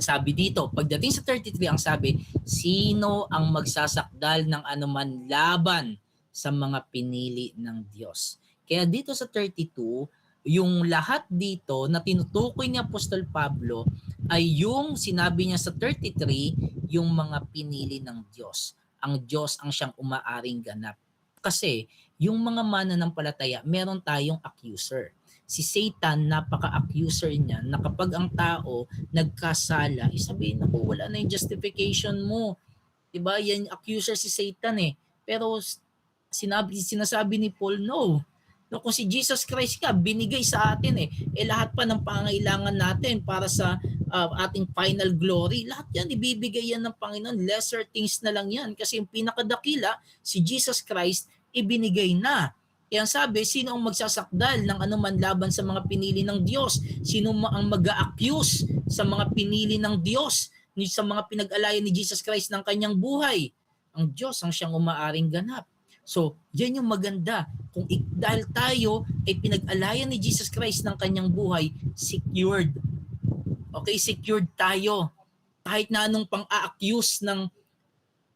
Sabi dito, pagdating sa 33, ang sabi, sino ang magsasakdal ng anuman laban sa mga pinili ng Diyos? Kaya dito sa 32, yung lahat dito na tinutukoy ni Apostol Pablo ay yung sinabi niya sa 33, yung mga pinili ng Diyos. Ang Diyos ang siyang umaaring ganap. Kasi yung mga mananampalataya, meron tayong accuser. Si Satan, napaka-accuser niya na kapag ang tao nagkasala, sabihin na wala na yung justification mo. Diba? Yan accuser si Satan eh. Pero sinasabi ni Paul, no. No, kung si Jesus Christ ka, binigay sa atin eh. Lahat pa ng pangailangan natin para sa ating final glory, lahat yan, ibibigay yan ng Panginoon. Lesser things na lang yan. Kasi yung pinakadakila, si Jesus Christ, ibinigay na. Kaya sabi, sino ang magsasakdal ng anuman laban sa mga pinili ng Diyos? Sino ang mag-a-accuse sa mga pinili ng Diyos? Sa mga pinag-alayan ni Jesus Christ ng kanyang buhay? Ang Diyos ang siyang umaaring ganap. So, yan yung maganda. Kung dahil tayo ay pinag-alayan ni Jesus Christ ng kanyang buhay, secured. Okay, secured tayo. Kahit na anong pang-a-accuse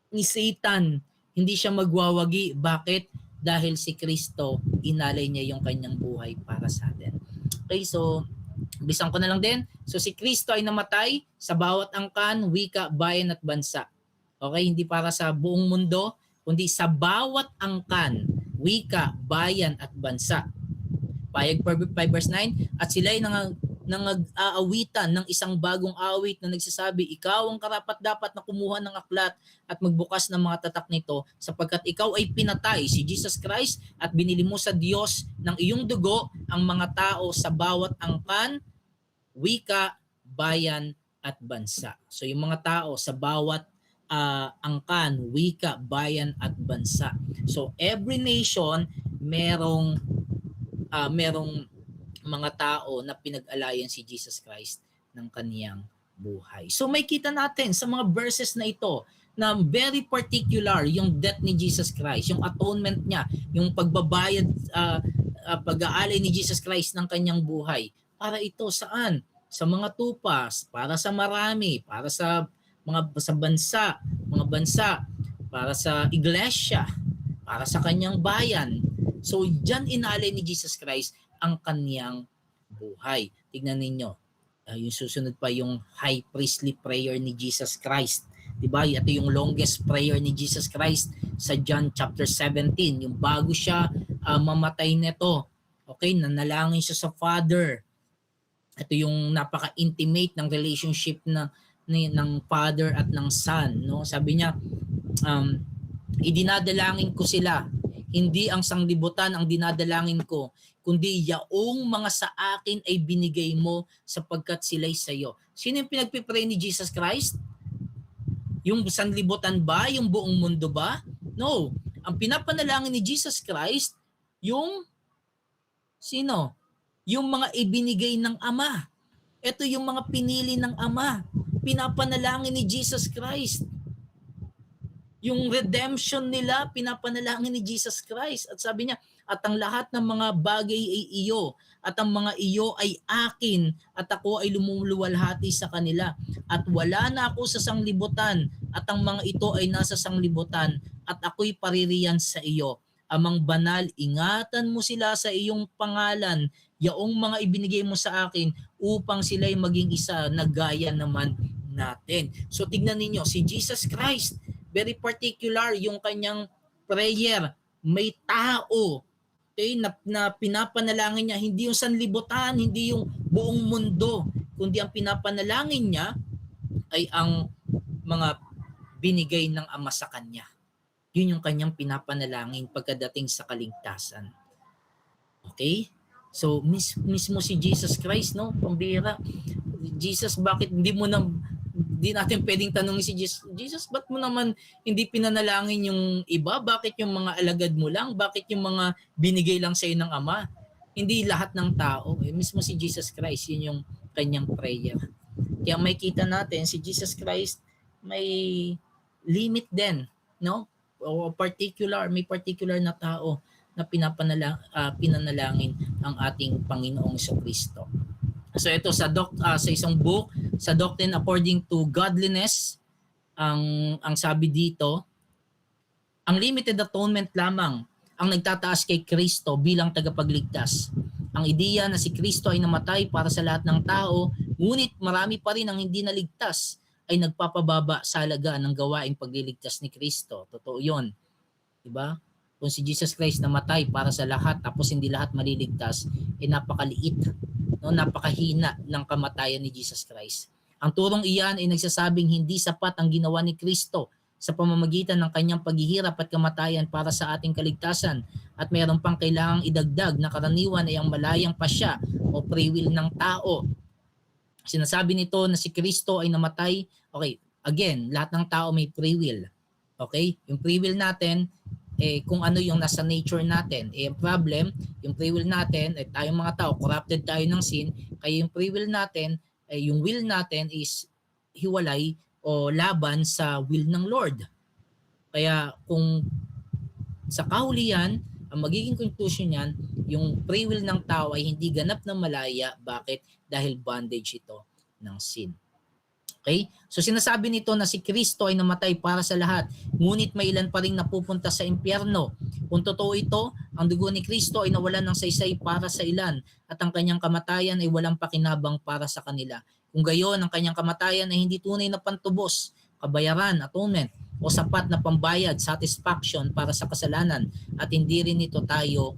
ni Satan, hindi siya magwawagi. Bakit? Dahil si Kristo, inalay niya yung kanyang buhay para sa atin. Okay, so, bisan ko na lang din. So, si Kristo ay namatay sa bawat angkan, wika, bayan at bansa. Okay, hindi para sa buong mundo, kundi sa bawat angkan, wika, bayan at bansa. Payag 5 verse 9, at sila ay nang-aawitan ng isang bagong awit na nagsasabi, ikaw ang karapat-dapat na kumuha ng aklat at magbukas ng mga tatak nito sapagkat ikaw ay pinatay si Jesus Christ at binili mo sa Diyos ng iyong dugo ang mga tao sa bawat angkan, wika, bayan at bansa. So yung mga tao sa bawat angkan, wika, bayan at bansa. So every nation merong mga tao na pinag-alayan si Jesus Christ ng kaniyang buhay. So may kita natin sa mga verses na ito na very particular yung death ni Jesus Christ, yung atonement niya, yung pagbabayad, pag-aalay ni Jesus Christ ng kanyang buhay. Para ito saan? Sa mga tupas, para sa marami, para sa mga bansa, para sa iglesia, para sa kanyang bayan. So diyan inalay ni Jesus Christ ang kanyang buhay. Tignan ninyo, yung susunod pa yung high priestly prayer ni Jesus Christ. Diba? Ito yung longest prayer ni Jesus Christ sa John chapter 17. Yung bago siya mamatay nito. Okay, nanalangin siya sa Father. Ito yung napaka-intimate ng relationship ng Father at ng Son. No? Sabi niya, idinadalangin ko sila. Hindi ang sanglibutan ang dinadalangin ko, kundi yaong mga sa akin ay binigay mo sapagkat sila'y sa'yo. Sino yung pinagpipray ni Jesus Christ? Yung sanglibutan ba? Yung buong mundo ba? No. Ang pinapanalangin ni Jesus Christ Yung sino? Yung mga ibinigay ng Ama. Ito yung mga pinili ng Ama. Pinapanalangin ni Jesus Christ. Yung redemption nila, pinapanalangin ni Jesus Christ. At sabi niya, at ang lahat ng mga bagay ay iyo, at ang mga iyo ay akin, at ako ay lumuluwalhati sa kanila. At wala na ako sa sanglibutan, at ang mga ito ay nasa sanglibutan, at ako'y paririyan sa iyo. Amang banal, ingatan mo sila sa iyong pangalan, yaong mga ibinigay mo sa akin, upang sila'y maging isa na gaya naman natin. So tignan ninyo, si Jesus Christ, very particular yung kanyang prayer. May tao, okay, na pinapanalangin niya, hindi yung sanlibutan, hindi yung buong mundo, kundi ang pinapanalangin niya ay ang mga binigay ng Ama sa kanya. Yun yung kanyang pinapanalangin pagkadating sa kaligtasan. Okay? So mismo si Jesus Christ, no, pambira. Jesus, bakit hindi natin pwedeng tanongin si Jesus, ba't mo naman hindi pinanalangin yung iba? Bakit yung mga alagad mo lang? Bakit yung mga binigay lang sa ng Ama? Hindi lahat ng tao. Mismo si Jesus Christ, yun yung kanyang prayer. Kaya may kita natin, si Jesus Christ may limit din, no? O may particular na tao na pinanalangin ang ating Panginoong Kristo. So ito sa isang book, sa Doctrine According to Godliness, ang sabi dito, ang limited atonement lamang ang nagtataas kay Kristo bilang tagapagligtas. Ang ideya na si Kristo ay namatay para sa lahat ng tao, ngunit marami pa rin ang hindi naligtas, ay nagpapababa sa halaga ng gawaing pagliligtas ni Kristo. Totoo 'yon. 'Di ba? Kung si Jesus Christ namatay para sa lahat tapos hindi lahat maliligtas, napakaliit, no, napakahina ng kamatayan ni Jesus Christ. Ang turong iyan ay nagsasabing hindi sapat ang ginawa ni Kristo sa pamamagitan ng kanyang paghihirap at kamatayan para sa ating kaligtasan, at mayroon pang kailangang idagdag na karaniwan ay ang malayang pasya o free will ng tao. Sinasabi nito na si Kristo ay namatay. Okay, again, lahat ng tao may free will. Okay? Yung free will natin, kung ano yung nasa nature natin. Ang problem, yung free will natin, tayong mga tao, corrupted tayo ng sin, kaya yung free will natin, yung will natin is hiwalay o laban sa will ng Lord. Kaya kung sa kahulihan, ang magiging conclusion niyan, yung free will ng tao ay hindi ganap na malaya. Bakit? Dahil bondage ito ng sin. Okay? So sinasabi nito na si Kristo ay namatay para sa lahat, ngunit may ilan pa rin napupunta sa impyerno. Kung totoo ito, ang dugo ni Kristo ay nawalan ng saysay para sa ilan, at ang kanyang kamatayan ay walang pakinabang para sa kanila. Kung gayon, ang kanyang kamatayan ay hindi tunay na pantubos, kabayaran, atonement, o sapat na pambayad, satisfaction para sa kasalanan, at hindi rin ito tayo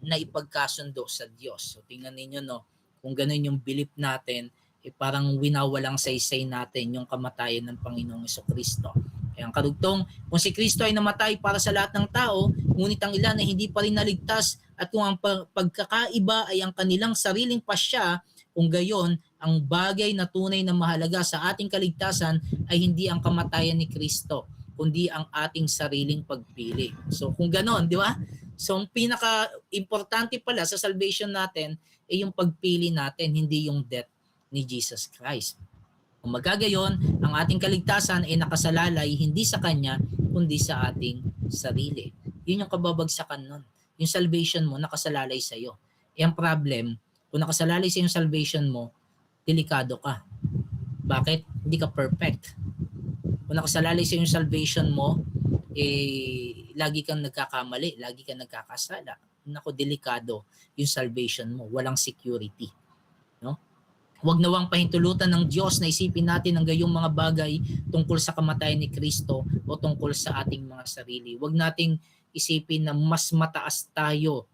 na ipagkasundo sa Diyos. So tingnan ninyo, no, kung ganun yung belief natin, parang winawalang saysay natin yung kamatayan ng Panginoong Kristo. Kaya ang karugtong, kung si Kristo ay namatay para sa lahat ng tao, ngunit ang ilan ay hindi pa rin naligtas, at kung ang pagkakaiba ay ang kanilang sariling pasya, kung gayon, ang bagay na tunay na mahalaga sa ating kaligtasan ay hindi ang kamatayan ni Kristo, kundi ang ating sariling pagpili. So kung ganon, di ba? So ang pinaka-importante pala sa salvation natin ay yung pagpili natin, hindi yung death ni Jesus Christ. Kung magagayon, ang ating kaligtasan ay nakasalalay hindi sa Kanya, kundi sa ating sarili. Yun yung kababagsakan nun. Yung salvation mo, nakasalalay sa iyo. Ang problem, kung nakasalalay sa yung salvation mo, delikado ka. Bakit? Hindi ka perfect. Kung nakasalalay sa yung salvation mo, lagi kang nagkakamali, lagi kang nagkakasala. Naku, delikado yung salvation mo. Walang security. No? Huwag nawang pahintulutan ng Diyos na isipin natin ang gayong mga bagay tungkol sa kamatayan ni Kristo o tungkol sa ating mga sarili. Huwag nating isipin na mas mataas tayo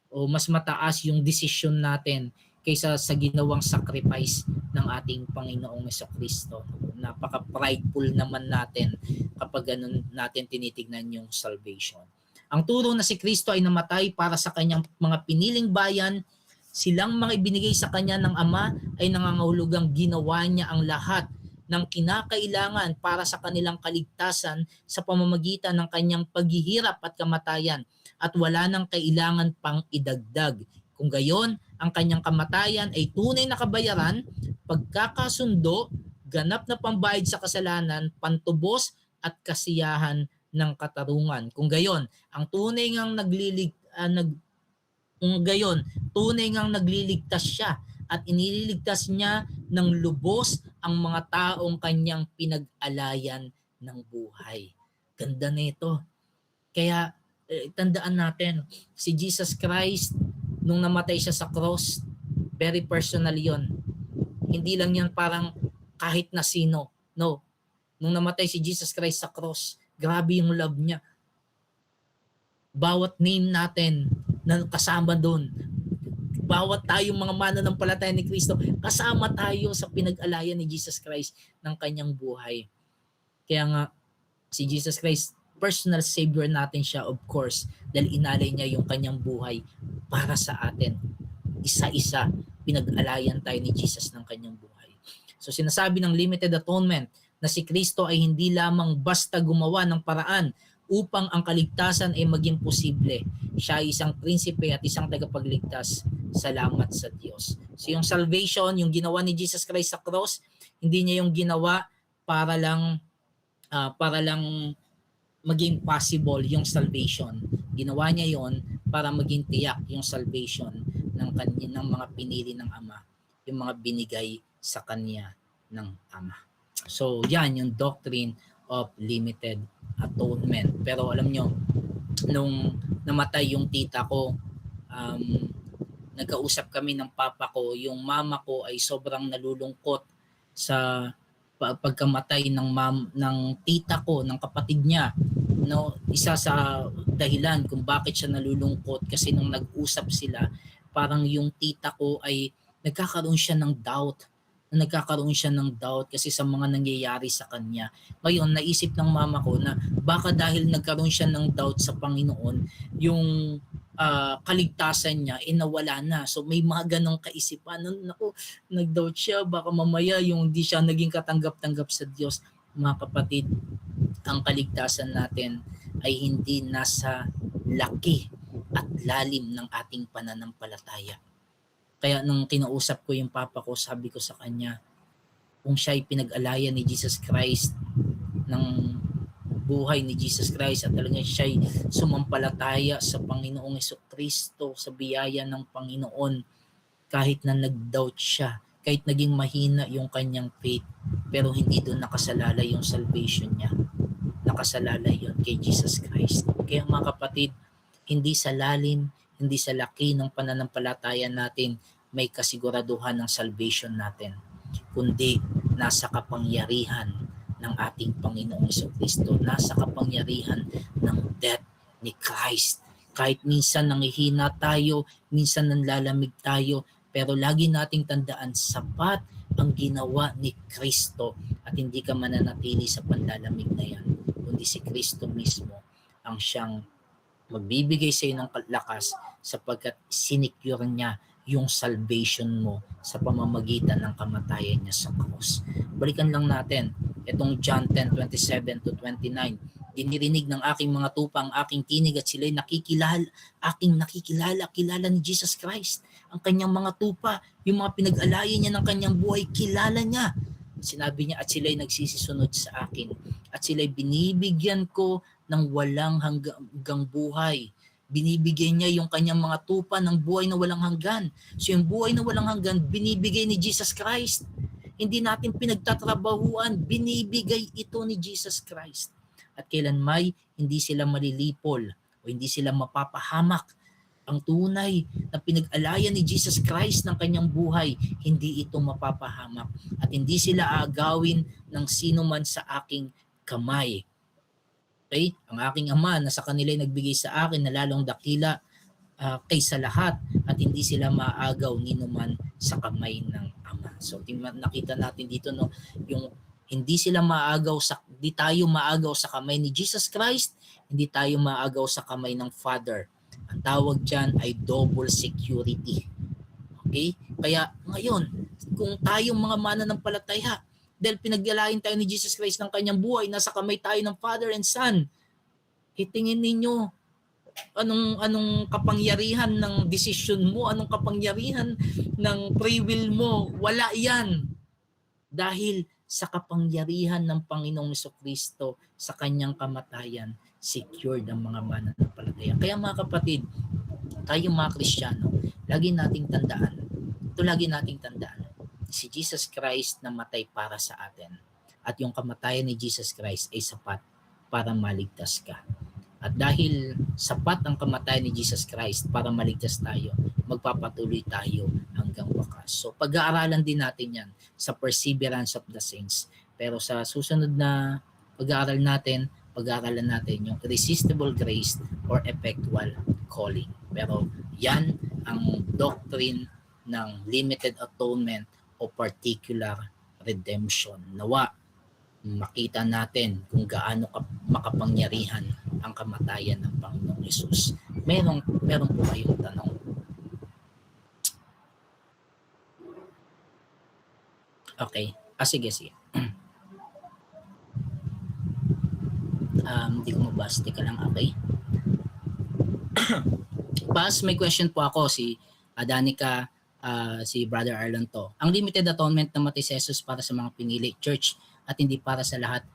o mas mataas yung desisyon natin kaysa sa ginawang sacrifice ng ating Panginoong Kristo. Napaka-prideful naman natin kapag ganun natin tinitignan yung salvation. Ang turo na si Kristo ay namatay para sa kanyang mga piniling bayan, silang mga ibinigay sa kanya ng Ama, ay nangangahulugang ginawa niya ang lahat ng kinakailangan para sa kanilang kaligtasan sa pamamagitan ng kanyang paghihirap at kamatayan at wala nang kailangan pang idagdag. Kung gayon, ang kanyang kamatayan ay tunay na kabayaran, pagkakasundo, ganap na pambayad sa kasalanan, pantubos at kasiyahan ng katarungan. Kung gayon, ang tunay ngang tunay ngang nagliligtas siya at iniligtas niya ng lubos ang mga taong kanyang pinag-alayan ng buhay. Ganda nito. Kaya tandaan natin, si Jesus Christ, nung namatay siya sa cross, very personal yon. Hindi lang yan parang kahit na sino. No. Nung namatay si Jesus Christ sa cross, grabe yung love niya. Bawat name natin na kasama doon, bawat tayong mga mananampalataya ni Kristo, kasama tayo sa pinag-alayan ni Jesus Christ ng kanyang buhay. Kaya nga, si Jesus Christ, personal savior natin siya, of course, dahil inalay niya yung kanyang buhay para sa atin. Isa-isa, pinag-alayan tayo ni Jesus ng kanyang buhay. So sinasabi ng limited atonement na si Kristo ay hindi lamang basta gumawa ng paraan upang ang kaligtasan ay maging posible. Siya ay isang prinsipe at isang tagapagligtas. Salamat sa Diyos. So yung salvation, yung ginawa ni Jesus Christ sa cross, hindi niya yung ginawa para lang maging possible yung salvation. Ginawa niya yon para maging tiyak yung salvation ng mga pinili ng Ama, yung mga binigay sa kanya ng Ama. So yan yung doctrine of limited atonement. Pero alam nyo, nung namatay yung tita ko, nagkausap kami ng papa ko, yung mama ko ay sobrang nalulungkot sa pagkamatay ng tita ko, ng kapatid niya. No, isa sa dahilan kung bakit siya nalulungkot kasi nung nag-usap sila, parang yung tita ko ay nagkakaroon siya ng doubt kasi sa mga nangyayari sa kanya. Ngayon, naisip ng mama ko na baka dahil nagkaroon siya ng doubt sa Panginoon, yung kaligtasan niya nawala na. So may mga ganong kaisipan. Naku, nag-doubt siya, baka mamaya yung di siya naging katanggap-tanggap sa Diyos. Mga kapatid, ang kaligtasan natin ay hindi nasa laki at lalim ng ating pananampalataya. Kaya nung kinausap ko yung papa ko, sabi ko sa kanya, kung siya ay pinag-alayan ni Jesus Christ, ng buhay ni Jesus Christ, at talagang siya ay sumampalataya sa Panginoong Jesucristo, sa biyaya ng Panginoon, kahit na nag-doubt siya, kahit naging mahina yung kanyang faith, pero hindi doon nakasalalay yung salvation niya. Nakasalalay yun kay Jesus Christ. Kaya mga kapatid, hindi sa lalim, hindi sa laki ng pananampalataya natin may kasiguraduhan ng salvation natin, kundi nasa kapangyarihan ng ating Panginoong Jesucristo, nasa kapangyarihan ng death ni Christ. Kahit minsan nangihina tayo, minsan nanlalamig tayo, pero lagi nating tandaan, sapat ang ginawa ni Kristo at hindi ka mananatili sa panlalamig na yan, kundi si Kristo mismo ang siyang magbibigay sa iyo ng lakas sapagkat sinecure niya yung salvation mo sa pamamagitan ng kamatayan niya sa cross. Balikan lang natin itong John 10:27 to 29. Dinirinig ng aking mga tupa ang aking tinig at sila'y kilala ni Jesus Christ. Ang kanyang mga tupa, yung mga pinag-alayan niya ng kanyang buhay, kilala niya. Sinabi niya, at sila'y nagsisisunod sa akin. At sila'y binibigyan ko ng walang hanggang buhay. Binibigay niya yung kanyang mga tupa ng buhay na walang hanggan. So yung buhay na walang hanggan, binibigay ni Jesus Christ. Hindi natin pinagtatrabahuan, binibigay ito ni Jesus Christ. At kailanmay, hindi sila malilipol o hindi sila mapapahamak. Ang tunay na pinag-alayan ni Jesus Christ ng kanyang buhay, hindi ito mapapahamak. At hindi sila aagawin ng sino man sa aking kamay. Okay? Ang aking Ama na sa kanila nagbigay sa akin na lalong dakila kaysa lahat, at hindi sila maagaw ninuman sa kamay ng Ama. So nakita natin dito, no, yung hindi tayo maagaw sa kamay ni Jesus Christ, hindi tayo maagaw sa kamay ng Father. Ang tawag diyan ay double security. Okay? Kaya ngayon, kung tayong mga mananampalataya, dahil pinagyalain tayo ni Jesus Christ ng kanyang buhay, nasa kamay tayo ng Father and Son. Itingin ninyo, anong kapangyarihan ng desisyon mo, anong kapangyarihan ng free will mo, wala yan. Dahil sa kapangyarihan ng Panginoong Jesucristo sa kanyang kamatayan, secured ang mga mananampalataya. Kaya mga kapatid, tayo mga Kristiyano, lagi nating tandaan, si Jesus Christ namatay para sa atin. At yung kamatayan ni Jesus Christ ay sapat para maligtas ka. At dahil sapat ang kamatayan ni Jesus Christ para maligtas tayo, magpapatuloy tayo hanggang wakas. So pag-aaralan din natin yan sa Perseverance of the Saints. Pero sa susunod na pag-aaralan natin yung irresistible grace or effectual calling. Pero yan ang doctrine ng limited atonement o particular redemption. Nawa, makita natin kung gaano makapangyarihan ang kamatayan ng Panginoong Hesus. Meron po kayong tanong? Okay. Sige. Hindi ko mabasa. Teka lang, okay. May question po ako, si Danica, si Brother Arlon to. Ang limited atonement na matay si Jesus para sa mga pinili church at hindi para sa lahat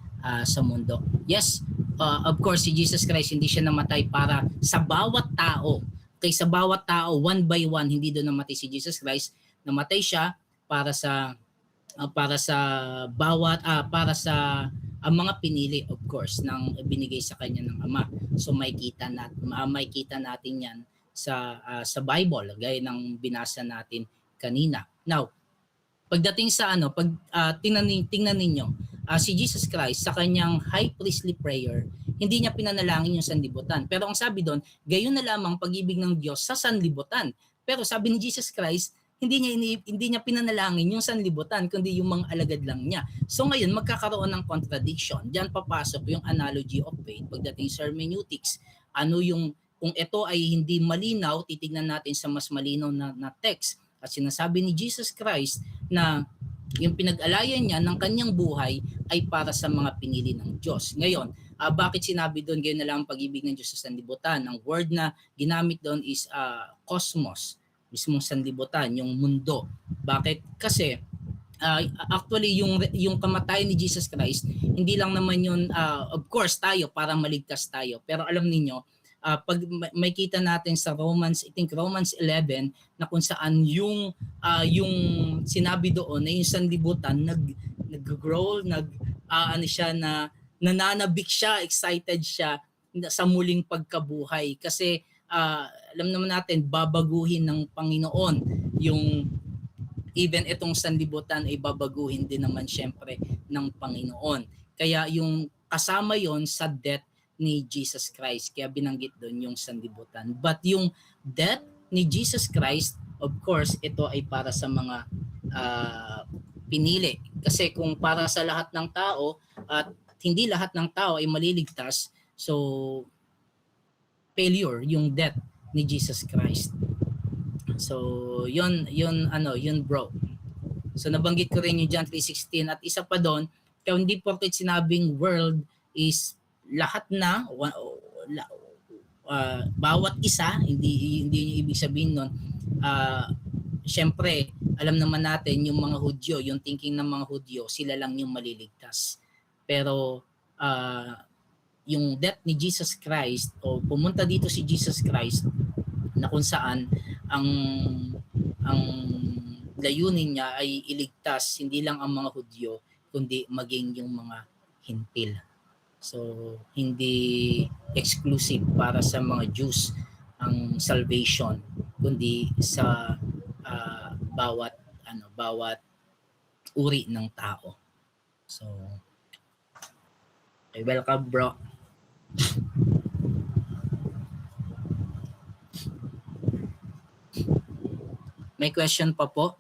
sa mundo. Yes, of course, si Jesus Christ hindi siya namatay para sa bawat tao. Okay, sa bawat tao, one by one, hindi doon namatay si Jesus Christ. Namatay siya para sa mga pinili, of course, nang binigay sa kanya ng Ama. So makikita natin yan sa Bible, gaya ng binasa natin kanina. Now, pagdating sa tingnan ninyo, si Jesus Christ sa kanyang high priestly prayer, hindi niya pinanalangin yung sanlibutan. Pero ang sabi doon, gayon na lamang pag-ibig ng Diyos sa sanlibutan. Pero sabi ni Jesus Christ, hindi niya pinanalangin yung sanlibutan, kundi yung mga alagad lang niya. So ngayon, magkakaroon ng contradiction. Diyan papasok yung analogy of faith pagdating sa hermeneutics. Kung ito ay hindi malinaw, titignan natin sa mas malinaw na text. At sinasabi ni Jesus Christ na yung pinag-alayan niya ng kanyang buhay ay para sa mga pinili ng Diyos. Ngayon, bakit sinabi doon gayon na lang ang pag-ibig ng Diyos sa sanlibutan? Ang word na ginamit doon is cosmos, mismong sanlibutan, yung mundo. Bakit? Kasi actually yung kamatayan ni Jesus Christ, hindi lang naman yun, of course tayo para maligtas tayo. Pero alam niyo, pag may kita natin sa Romans 11 na kung saan yung sinabi doon na yung sanlibutan nag-grow, nananabik siya, excited siya sa muling pagkabuhay kasi alam naman natin babaguhin ng Panginoon yung even itong sanlibutan ay babaguhin din naman syempre ng Panginoon. Kaya yung kasama yon sa death ni Jesus Christ. Kaya binanggit doon yung sanlibutan. But yung death ni Jesus Christ, of course, ito ay para sa mga pinili. Kasi kung para sa lahat ng tao at hindi lahat ng tao ay maliligtas, so failure yung death ni Jesus Christ. So yun bro. So nabanggit ko rin yung John 3:16 at isa pa doon, kaya hindi porket sinabing world is lahat na bawat isa, hindi yung ibig sabihin nun syempre alam naman natin yung mga Hudyo, yung thinking ng mga Hudyo, sila lang yung maliligtas. Pero yung death ni Jesus Christ o pumunta dito si Jesus Christ na kung saan ang layunin niya ay iligtas hindi lang ang mga Hudyo kundi maging yung mga Hintil. So, hindi exclusive para sa mga Jews ang salvation, kundi sa bawat uri ng tao. So, okay, welcome bro. May question pa po?